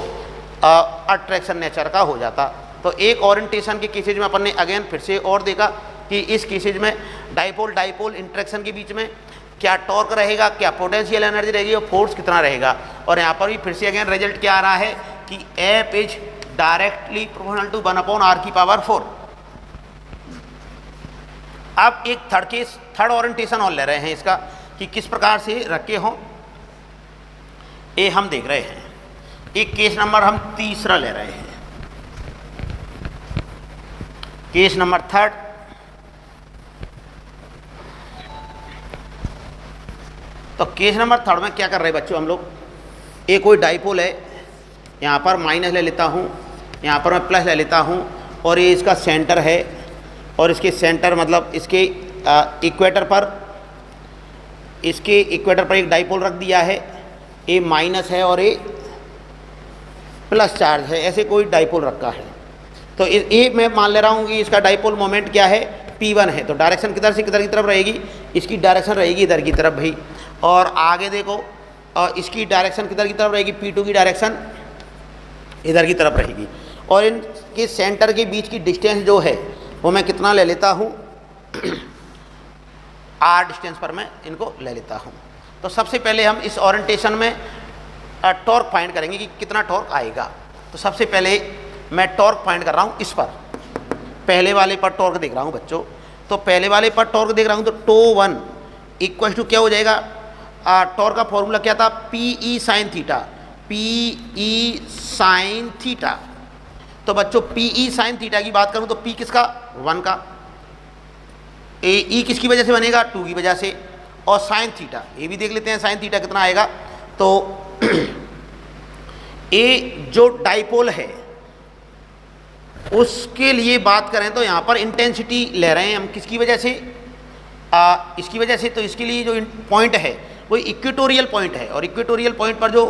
अट्रैक्शन नेचर का हो जाता। तो एक ओरिएंटेशन के केसेज में अपन ने अगेन फिर से और देखा कि इस केसेज में डाइपोल इंटरेक्शन के बीच में क्या टॉर्क रहेगा, क्या पोटेंशियल एनर्जी रहेगी और फोर्स कितना रहेगा। और यहाँ पर भी फिर से अगेन रिजल्ट क्या आ रहा है कि F is directly proportional to 1 upon r की पावर 4। अब एक थर्ड ओरिएंटेशन और ले रहे हैं इसका कि किस प्रकार से रखे हों, ये हम देख रहे हैं। एक केस नंबर हम तीसरा ले रहे हैं, केस नंबर 3। तो केस नंबर 3 में क्या कर रहे हैं बच्चों हम लोग, ये कोई डाइपोल है, यहाँ पर माइनस ले लेता हूँ, यहाँ पर मैं प्लस ले लेता हूँ, और ये इसका सेंटर है, और इसके सेंटर मतलब इसके इक्वेटर पर, इसके इक्वेटर पर एक डाइपोल रख दिया है, ये माइनस है और ये प्लस चार्ज है, ऐसे कोई डाइपोल रखा है। तो ये मैं मान ले रहा हूँ कि इसका डाइपोल मोमेंट क्या है P1 है, तो डायरेक्शन किधर से किधर की तरफ रहेगी, इसकी डायरेक्शन रहेगी इधर की तरफ भाई। और आगे देखो इसकी डायरेक्शन किधर की तरफ रहेगी, P2 की डायरेक्शन इधर की तरफ रहेगी। और इनके सेंटर के बीच की डिस्टेंस जो है वो मैं कितना ले लेता हूँ r डिस्टेंस पर मैं इनको ले लेता हूँ। तो सबसे पहले हम इस ओरिएंटेशन में टॉर्क फाइंड करेंगे कि कितना टॉर्क आएगा। तो सबसे पहले मैं टॉर्क फाइंड कर रहा हूँ इस पर, पहले वाले पर टॉर्क देख रहा हूँ बच्चों। तो पहले वाले पर टॉर्क देख रहा हूँ तो टो 1 इक्वल टू क्या हो जाएगा, टॉर्क का फॉर्मूला क्या था PE sine theta, PE sign theta. तो बच्चों PE साइन थीटा की बात करूँ तो P किसका 1 का, E किसकी वजह से बनेगा 2 की वजह से, और साइन थीटा ये भी देख लेते हैं साइन थीटा कितना आएगा। तो ये जो डाइपोल है उसके लिए बात करें तो यहाँ पर इंटेंसिटी ले रहे हैं हम किसकी वजह से, इसकी वजह से। तो इसके लिए जो पॉइंट है वो इक्वेटोरियल पॉइंट है, और इक्वेटोरियल पॉइंट पर जो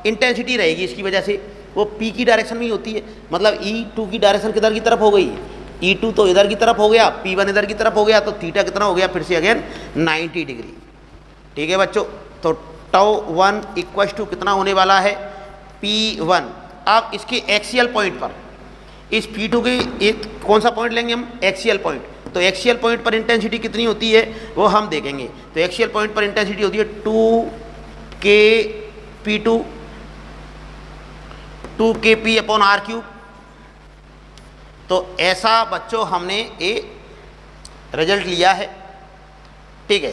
इंटेंसिटी रहेगी इसकी वजह से वो P की डायरेक्शन में ही होती है। मतलब E2 की डायरेक्शन किधर की तरफ हो गई, E2 तो इधर की तरफ हो गया, P1 इधर की तरफ हो गया, तो थीटा कितना हो गया फिर से अगेन 90 डिग्री। ठीक है बच्चों, तो टो 1 इक्वल टू कितना होने वाला है P1। अब इसके एक्सियल पॉइंट पर इस P2 के एक कौन सा पॉइंट लेंगे हम, एक्सियल पॉइंट। तो एक्सियल पॉइंट पर इंटेंसिटी कितनी होती है वो हम देखेंगे। तो एक्सियल पॉइंट पर इंटेंसिटी होती है 2kP2 2kP upon r cube. तो ऐसा बच्चों हमने ये रिजल्ट लिया है। ठीक है,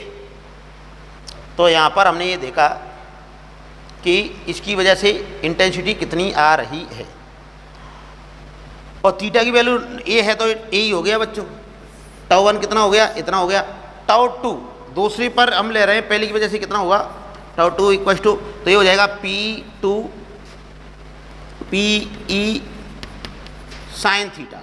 तो यहाँ पर हमने ये देखा कि इसकी वजह से इंटेंसिटी कितनी आ रही है, और थीटा की वैल्यू ए है तो यही हो गया बच्चों। टो 1 कितना हो गया, इतना हो गया। टो 2 दूसरी पर हम ले रहे हैं पहली की वजह से कितना होगा, टाउ टू इक्वल टू, तो ये हो जाएगा P2 PE साइन थीटा।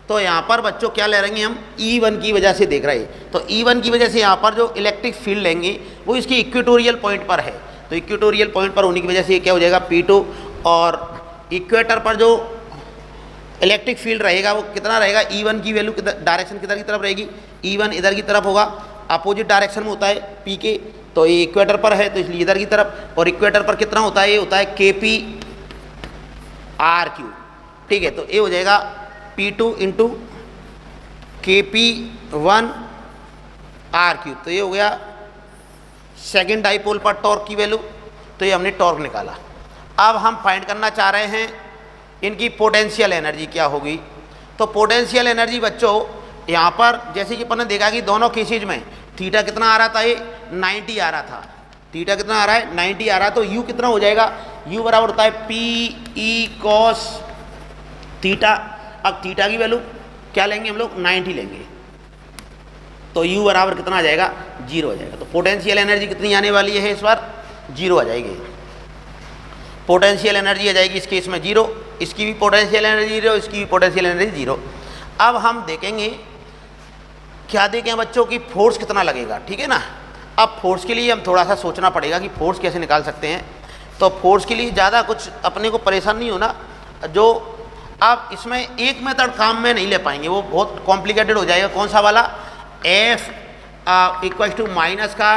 तो यहाँ पर बच्चों क्या ले रहेंगे हम, E1 की वजह से देख रहे हैं, तो E1 की वजह से यहाँ पर जो इलेक्ट्रिक फील्ड लेंगे वो इसकी इक्वेटोरियल पॉइंट पर है, तो इक्वेटोरियल पॉइंट पर होने की वजह से ये क्या हो जाएगा P2, और इक्वेटर पर जो इलेक्ट्रिक फील्ड रहेगा वो कितना रहेगा, E1 की वैल्यू डायरेक्शन किधर की तरफ रहेगी, E1 इधर की तरफ होगा, अपोजिट डायरेक्शन में होता है P के, तो ये इक्वेटर पर है तो इसलिए इधर की तरफ, और इक्वेटर पर कितना होता है, ये होता है KP R3, ठीक है। तो ये हो जाएगा P2 इंटू KP1 R3, तो ये हो गया सेकेंड डाइपोल पर टॉर्क की वैल्यू, तो ये हमने टॉर्क निकाला। अब हम फाइंड करना चाह रहे हैं इनकी पोटेंशियल एनर्जी क्या होगी। तो पोटेंशियल एनर्जी बच्चों यहाँ पर जैसे कि अपन ने देखा कि दोनों केसेज में थीटा कितना आ रहा था, ये 90 आ रहा था, थीटा कितना आ रहा है 90 आ रहा है, तो यू कितना हो जाएगा, यू बराबर होता है PE cos थीटा। अब थीटा की वैल्यू क्या लेंगे हम लोग, 90 लेंगे, तो यू बराबर कितना आ जाएगा, 0 आ जाएगा। तो पोटेंशियल एनर्जी कितनी आने वाली है इस बार, 0 आ जाएगी। पोटेंशियल एनर्जी आ जाएगी इस केस में 0, इसकी भी पोटेंशियल एनर्जी 0, इसकी भी पोटेंशियल एनर्जी 0। अब हम देखेंगे क्या देखें बच्चों की फोर्स कितना लगेगा, ठीक है ना। अब फोर्स के लिए हम थोड़ा सा सोचना पड़ेगा कि फोर्स कैसे निकाल सकते हैं। तो फोर्स के लिए ज़्यादा कुछ अपने को परेशान नहीं होना, जो आप इसमें एक मेथड काम में नहीं ले पाएंगे, वो बहुत कॉम्प्लिकेटेड हो जाएगा। कौन सा वाला, F इक्वल टू माइनस का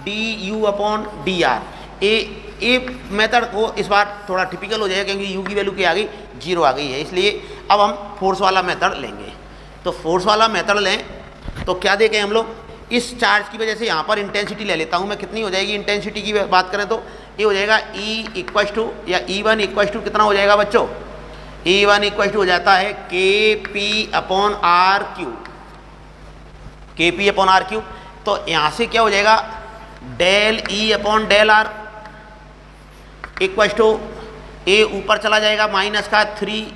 DU/dr, ये मेथड को इस बार थोड़ा टिपिकल हो जाएगा क्योंकि यू की वैल्यू क्या आ गई, 0 आ गई है, इसलिए अब हम फोर्स वाला मेथड लेंगे। तो फोर्स वाला मेथड लें तो क्या देखें हम लोग, इस चार्ज की वजह से यहाँ पर इंटेंसिटी ले लेता हूँ मैं, कितनी हो जाएगी इंटेंसिटी की बात करें तो ये हो जाएगा E इक्वल टू या E1 इक्वल टू कितना हो जाएगा बच्चों, E1 इक्वल टू हो जाता है KP/R3, KP/R3। तो यहाँ से क्या हो जाएगा, डेल E/डेल R इक्वल टू ए ऊपर चला जाएगा माइनस का 3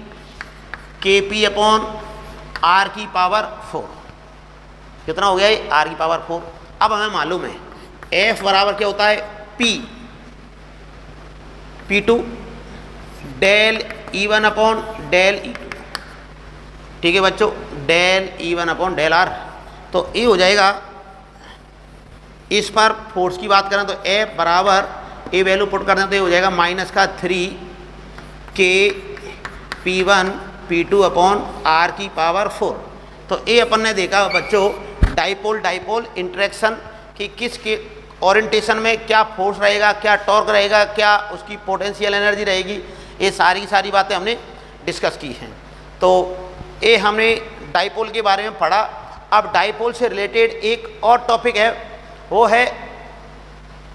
KP/R की पावर 4, कितना हो गया ये, R की पावर 4। अब हमें मालूम है F बराबर क्या होता है, P2 डेल E1/डेल E2, ठीक है बच्चों, डेल E1/डेल R। तो ये हो जाएगा, इस पर फोर्स की बात करें तो F बराबर ये वैल्यू पुट कर दें तो ये हो जाएगा माइनस का 3 KP1 P2/R की पावर 4। तो ये अपन ने देखा बच्चों डाइपोल डाइपोल इंटरेक्शन कि किस के ओरिएंटेशन में क्या फोर्स रहेगा, क्या टॉर्क रहेगा, क्या उसकी पोटेंशियल एनर्जी रहेगी, ये सारी बातें हमने डिस्कस की हैं। तो ये हमने डाइपोल के बारे में पढ़ा। अब डाइपोल से रिलेटेड एक और टॉपिक है, वो है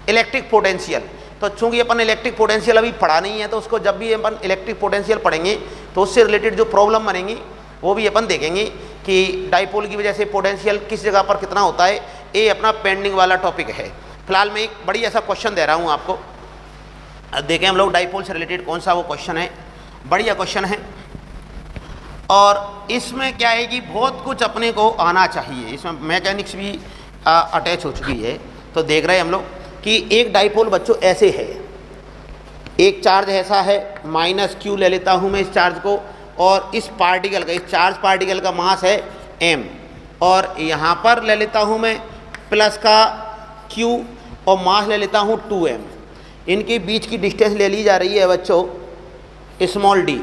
इलेक्ट्रिक पोटेंशियल। तो चूंकि अपन इलेक्ट्रिक पोटेंशियल अभी पढ़ा नहीं है, तो उसको जब भी अपन इलेक्ट्रिक पोटेंशियल पढ़ेंगे तो उससे रिलेटेड जो प्रॉब्लम बनेंगी वो भी अपन देखेंगे कि डाइपोल की वजह से पोटेंशियल किस जगह पर कितना होता है। ये अपना पेंडिंग वाला टॉपिक है। फिलहाल मैं एक बड़ी ऐसा क्वेश्चन दे रहा हूँ आपको, देखें हम लोग डाइपोल से रिलेटेड कौन सा वो क्वेश्चन है। बढ़िया क्वेश्चन है और इसमें क्या है कि बहुत कुछ अपने को आना चाहिए। इसमें मैकेनिक्स भी अटैच हो चुकी है। तो देख रहे हैं हम लोग कि एक डाइपोल बच्चों ऐसे है, एक चार्ज ऐसा है, माइनस Q ले लेता हूँ मैं इस चार्ज को, और इस पार्टिकल का, इस चार्ज पार्टिकल का मास है m, और यहाँ पर ले लेता हूँ मैं प्लस का Q और मास ले लेता हूँ 2m। इनके बीच की डिस्टेंस ले ली जा रही है बच्चों स्मॉल d।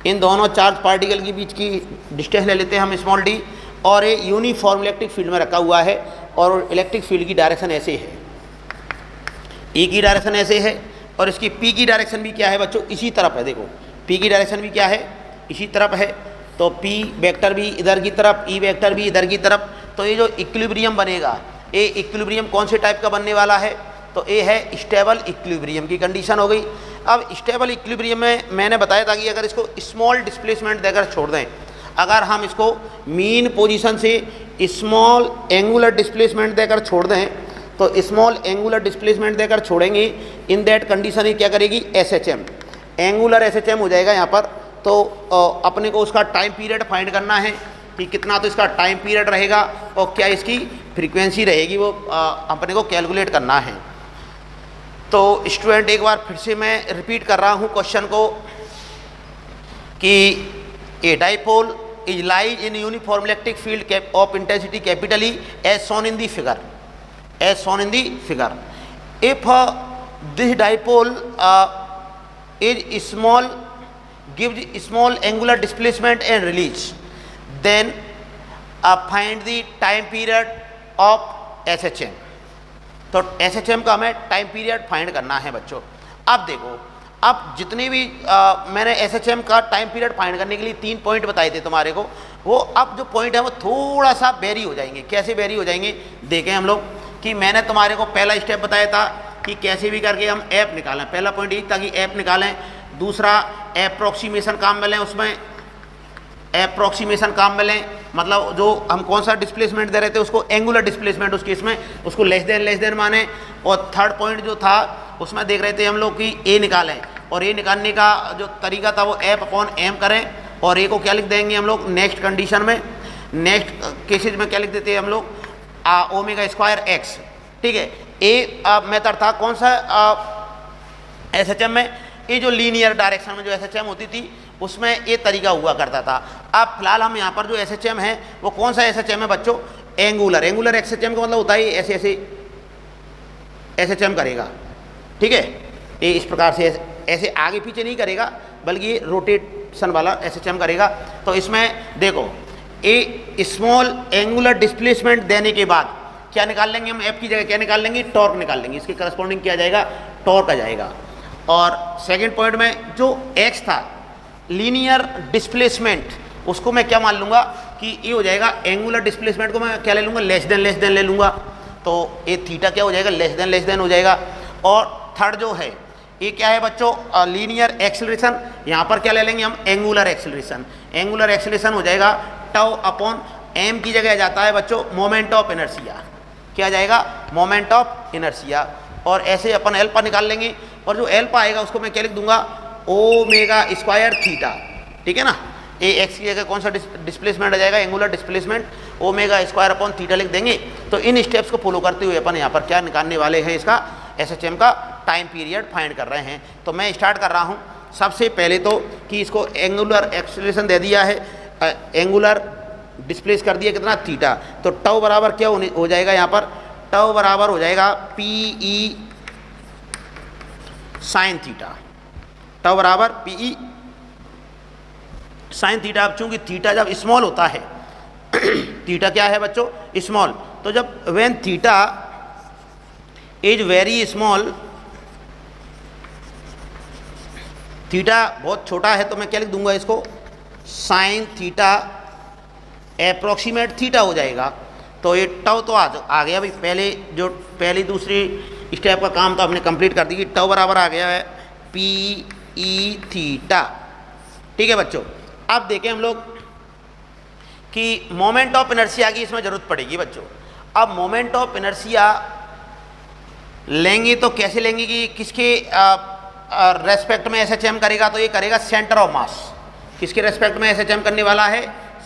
इन दोनों चार्ज पार्टिकल के बीच की डिस्टेंस ले लेते हैं हम स्मॉल d, और ये यूनिफॉर्म इलेक्ट्रिक फील्ड में रखा हुआ है और इलेक्ट्रिक फील्ड की डायरेक्शन ऐसे है, E की डायरेक्शन ऐसे है और इसकी P की डायरेक्शन भी क्या है बच्चों, इसी तरफ है। देखो P की डायरेक्शन भी क्या है, इसी तरफ है। तो P वेक्टर भी इधर की तरफ, E वेक्टर भी इधर की तरफ। तो ये जो इक्विलिब्रियम बनेगा, ये इक्विलिब्रियम कौन से टाइप का बनने वाला है, तो ये है स्टेबल इक्विलिब्रियम की कंडीशन हो गई। अब स्टेबल इक्विलिब्रियम में मैंने बताया था कि अगर इसको स्मॉल डिस्प्लेसमेंट देकर छोड़ दें, अगर हम इसको मीन पोजीशन से स्मॉल एंगुलर डिस्प्लेसमेंट देकर छोड़ दें, तो स्मॉल एंगुलर डिस्प्लेसमेंट देकर छोड़ेंगे, इन दैट कंडीशन ही क्या करेगी, SHM, एंगुलर SHM हो जाएगा यहाँ पर। तो अपने को उसका टाइम पीरियड फाइंड करना है, कि कितना तो इसका टाइम पीरियड रहेगा और क्या इसकी फ्रीक्वेंसी रहेगी, वो अपने को कैलकुलेट करना है। तो स्टूडेंट एक बार फिर से मैं रिपीट कर रहा हूँ क्वेश्चन को कि a dipole is lies in uniform electric field of intensity capital E as shown in the figure, as shown in the figure. If this dipole is small gives small angular displacement and release, then find the time period of SHM। तो SHM का हमें time period find करना है बच्चों। अब देखो, अब जितने भी मैंने SHM का टाइम पीरियड फाइंड करने के लिए 3 पॉइंट बताए थे तुम्हारे को, वो अब जो पॉइंट है वो थोड़ा सा वेरी हो जाएंगे। कैसे वेरी हो जाएंगे देखें हम लोग, कि मैंने तुम्हारे को पहला स्टेप बताया था कि कैसे भी करके हम ऐप निकालें। पहला पॉइंट यही था कि ऐप निकालें। दूसरा एप्रोक्सीमेशन काम में लें, उसमें एप्रोक्सीमेशन काम में लें, मतलब जो हम कौन सा डिस्प्लेसमेंट दे रहे थे उसको एंगुलर डिस्प्लेसमेंट उसके इसमें उसको लेस देन माने। और थर्ड पॉइंट जो था उसमें देख रहे थे हम लोग कि ए निकालें, और ए निकालने का जो तरीका था वो एप अपॉन एम करें, और ए को क्या लिख देंगे हम लोग नेक्स्ट कंडीशन में, नेक्स्ट केसेज में क्या लिख देते हैं हम लोग ओमेगा स्क्वायर एक्स। ठीक है, ए मेथड था कौन सा SHM में, ये जो लीनियर डायरेक्शन में जो SHM होती थी उसमें ये तरीका हुआ करता था। अब फिलहाल हम यहाँ पर जो SHM है वो कौन सा SHM है बच्चों, एंगुलर। एंगुलर SHM का मतलब होता है ऐसे ऐसे SHM करेगा। ठीक है, ये इस प्रकार से ऐसे आगे पीछे नहीं करेगा बल्कि ये रोटेशन वाला SHM करेगा। तो इसमें देखो, ए स्मॉल एंगुलर डिस्प्लेसमेंट देने के बाद क्या निकाल लेंगे हम, एफ की जगह क्या निकाल लेंगे, टॉर्क निकाल लेंगे। इसके करस्पॉन्डिंग क्या जाएगा, टॉर्क आ जाएगा। और सेकंड पॉइंट में जो एक्स था लीनियर डिस्प्लेसमेंट, उसको मैं क्या मान लूँगा कि ये हो जाएगा एंगुलर डिस्प्लेसमेंट को मैं क्या ले लूँगा, लेस देन ले लूँगा। तो ये थीटा क्या हो जाएगा, लेस देन हो जाएगा। और थर्ड जो है ये क्या है बच्चों, लीनियर एक्सेलरेशन। यहाँ पर क्या ले लेंगे हम, एंगुलर एक्सेलरेशन। एंगुलर एक्सेलरेशन हो जाएगा टाउ अपॉन एम की जगह जाता है बच्चों मोमेंट ऑफ इनर्शिया। क्या जाएगा, मोमेंट ऑफ इनर्शिया। और ऐसे अपन एल्फा निकाल लेंगे, और जो एल्फा आएगा उसको मैं क्या लिख दूंगा, ओमेगा स्क्वायर थीटा। ठीक है ना, ए एक्स की जगह कौन सा डिस्प्लेसमेंट आ जाएगा, angular displacement, omega square upon theta लिख देंगे। तो इन स्टेप्स को फॉलो करते हुए अपन यहाँ पर क्या निकालने वाले हैं, इसका SHM का टाइम पीरियड फाइंड कर रहे हैं। तो मैं स्टार्ट कर रहा हूँ सबसे पहले तो कि इसको एंगुलर एक्सेलरेशन दे दिया है, एंगुलर डिस्प्लेस कर दिया कितना, थीटा। तो टाउ बराबर क्या हो जाएगा, यहाँ पर टाउ बराबर हो जाएगा PE साइन थीटा। टाउ बराबर PE साइन थीटा। अब चूंकि थीटा जब स्मॉल होता है थीटा क्या है बच्चों, स्मॉल। तो जब when theta is very small, theta बहुत छोटा है, तो मैं क्या लिख दूंगा इसको, साइन थीटा अप्रोक्सीमेट थीटा हो जाएगा। तो ये टाउ तो आ गया भाई, पहली दूसरी स्टेप का काम तो हमने कंप्लीट कर दी। टाउ बराबर आ गया है PE थीटा। ठीक है बच्चों, अब देखें हम लोग कि मोमेंट ऑफ इनर्शिया की इसमें ज़रूरत पड़ेगी बच्चों। अब मोमेंट ऑफ इनर्शिया लेंगे तो कैसे लेंगे कि किसके रेस्पेक्ट में SHM करेगा, तो ये करेगा सेंटर ऑफ मास। किसके रेस्पेक्ट में SHM करने वाला है,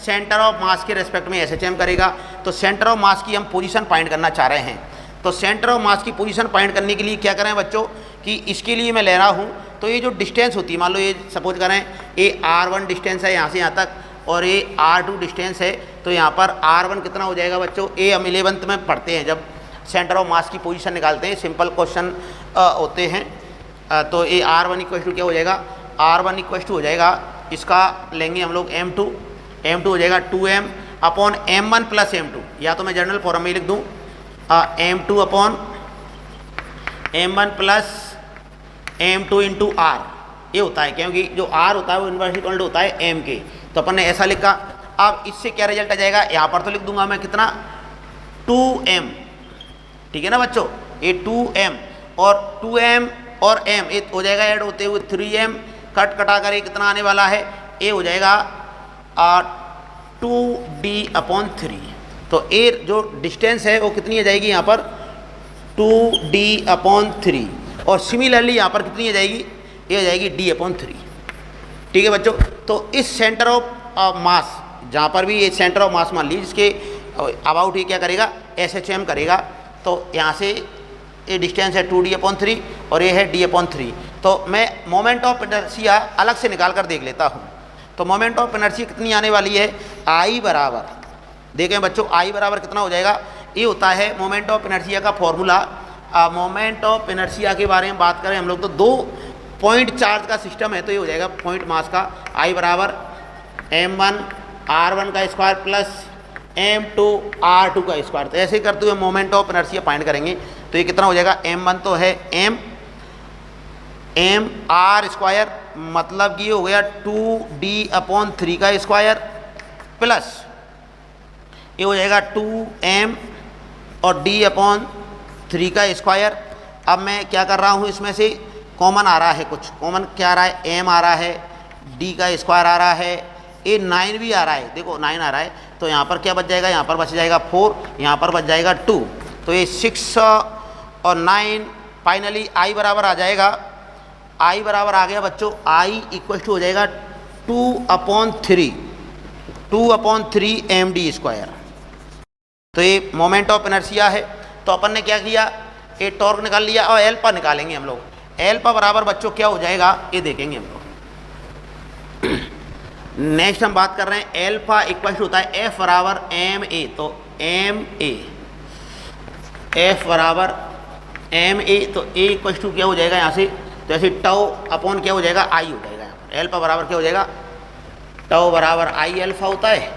सेंटर ऑफ मास के रेस्पेक्ट में SHM करेगा। तो सेंटर ऑफ मास की हम पोजीशन फाइंड करना चाह रहे हैं। तो सेंटर ऑफ मास की पोजीशन फाइंड करने के लिए क्या करें बच्चों, कि इसके लिए मैं ले रहा हूँ, तो ये जो डिस्टेंस होती है, मान लो ये सपोज करें ये R1 डिस्टेंस है यहाँ से यहाँ तक, और ये R2 डिस्टेंस है। तो यहाँ पर R1 कितना हो जाएगा बच्चों, ये हम 11th में पढ़ते हैं जब सेंटर ऑफ मास की पोजीशन निकालते हैं, सिंपल क्वेश्चन होते हैं। तो ये R1 इक्वल टू क्या हो जाएगा, R1 इक्वल टू हो जाएगा, इसका लेंगे हम लोग M2 हो जाएगा 2m upon M1 plus M2, या तो मैं जनरल फॉर्म में लिख दूँ M2 upon M1 plus M2 into R। ये होता है क्योंकि जो R होता है वो इन्वर्स इक्वल होता है M के, तो अपन ने ऐसा लिखा। अब इससे क्या रिजल्ट आ जाएगा, यहाँ पर तो लिख दूंगा मैं कितना 2m। ठीक है ना बच्चों, ये 2m और 2m और m ये हो जाएगा ऐड होते हुए 3m, कटा कर ये कितना आने वाला है, ये हो जाएगा 2d अपॉन 3। तो ए जो डिस्टेंस है वो कितनी आ जाएगी यहाँ पर 2d अपॉन 3, और सिमिलरली यहाँ पर कितनी आ जाएगी, ये आ जाएगी d अपॉन 3। ठीक है बच्चों, तो इस सेंटर ऑफ मास जहाँ पर भी ये सेंटर ऑफ मास मान लीजिए, इसके अबाउट ये क्या करेगा, SHM करेगा। तो यहाँ से ये डिस्टेंस है 2d/3 और ये है d/3। तो मैं मोमेंट ऑफ इनर्शिया अलग से निकाल कर देख लेता हूँ। तो मोमेंट ऑफ इनर्शिया कितनी आने वाली है, I बराबर, देखें बच्चों, I बराबर कितना हो जाएगा, ये होता है मोमेंट ऑफ इनर्शिया का फॉर्मूला। मोमेंट ऑफ इनर्शिया के बारे में बात करें हम लोग तो 2 पॉइंट चार्ज का सिस्टम है, तो ये हो जाएगा पॉइंट मास का I बराबर m1 r1 का स्क्वायर प्लस m2 r2 का स्क्वायर। तो ऐसे करते हुए मोमेंट ऑफ इनर्शिया फाइंड करेंगे। तो ये कितना हो जाएगा, m1 तो है m r स्क्वायर, मतलब कि ये हो गया 2d/3 का स्क्वायर प्लस ये हो जाएगा 2m और d/3 का स्क्वायर। अब मैं क्या कर रहा हूँ, इसमें से कॉमन आ रहा है, कुछ कॉमन क्या आ रहा है, m आ रहा है, d का स्क्वायर आ रहा है, ये 9 भी आ रहा है, देखो 9 आ रहा है। तो यहाँ पर क्या बच जाएगा, यहाँ पर बच जाएगा 4, यहाँ पर बच जाएगा 2। तो ये 6 और 9 फाइनली I बराबर आ जाएगा। I बराबर आ गया बच्चों, I इक्वल टू हो जाएगा 2/3 md स्क्वायर। तो ये मोमेंट ऑफ इनर्शिया है। तो अपन ने क्या किया, ये टॉर्क निकाल लिया और एल्फा निकालेंगे हम लोग। एल्फा बराबर बच्चों क्या हो जाएगा, ये देखेंगे हम लोग। नेक्स्ट हम बात कर रहे हैं एल्फा इक्वल टू होता है F बराबर ma। तो F बराबर ma, तो A इक्वल टू क्या हो जाएगा यहाँ से, तो ऐसे टाउ अपॉन क्या हो जाएगा, I हो जाएगा। यहाँ पर एल्फा बराबर क्या हो जाएगा, टाउ बराबर I एल्फा होता है।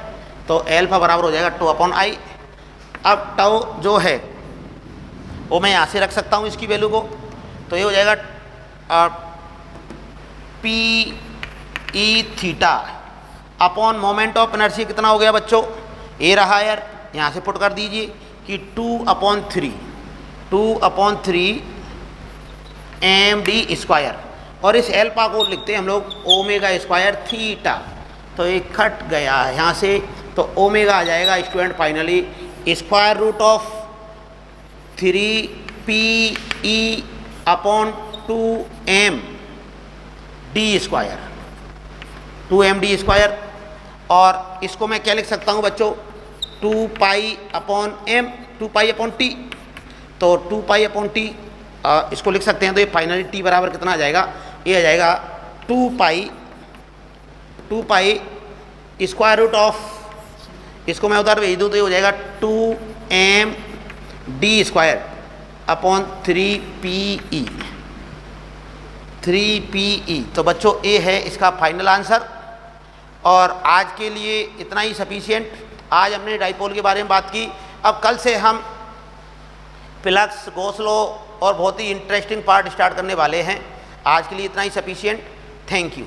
तो एल्फा बराबर हो जाएगा 2/I। अब टाउ जो है वो मैं यहाँ से रख सकता हूँ इसकी वैल्यू को। तो ये हो जाएगा P(E)θ upon moment of inertia कितना हो गया बच्चों, ये रहा यार, यहाँ से पुट कर दीजिए कि 2/3 md स्क्वायर। और इस एल्फा को लिखते हैं हम लोग ओमेगा स्क्वायर थीटा। तो ये कट गया है यहाँ से, तो ओमेगा आ जाएगा student finally square root of 3pe upon 2md square, 2md square. और इसको मैं क्या लिख सकता हूँ बच्चों, 2π/m, 2π/t। तो 2π/t इसको लिख सकते हैं। तो ये फाइनली t बराबर कितना आ जाएगा, ये आ जाएगा 2π स्क्वायर रूट ऑफ, इसको मैं उधर भेज दूँ तो ये हो जाएगा 2md स्क्वायर अपॉन 3pe। तो बच्चों ये है इसका फाइनल आंसर। और आज के लिए इतना ही सफिशिएंट। आज हमने डाइपोल के बारे में बात की। अब कल से हम फ्लक्स, गॉस लॉ और बहुत ही इंटरेस्टिंग पार्ट स्टार्ट करने वाले हैं। आज के लिए इतना ही सफिशिएंट। Thank you.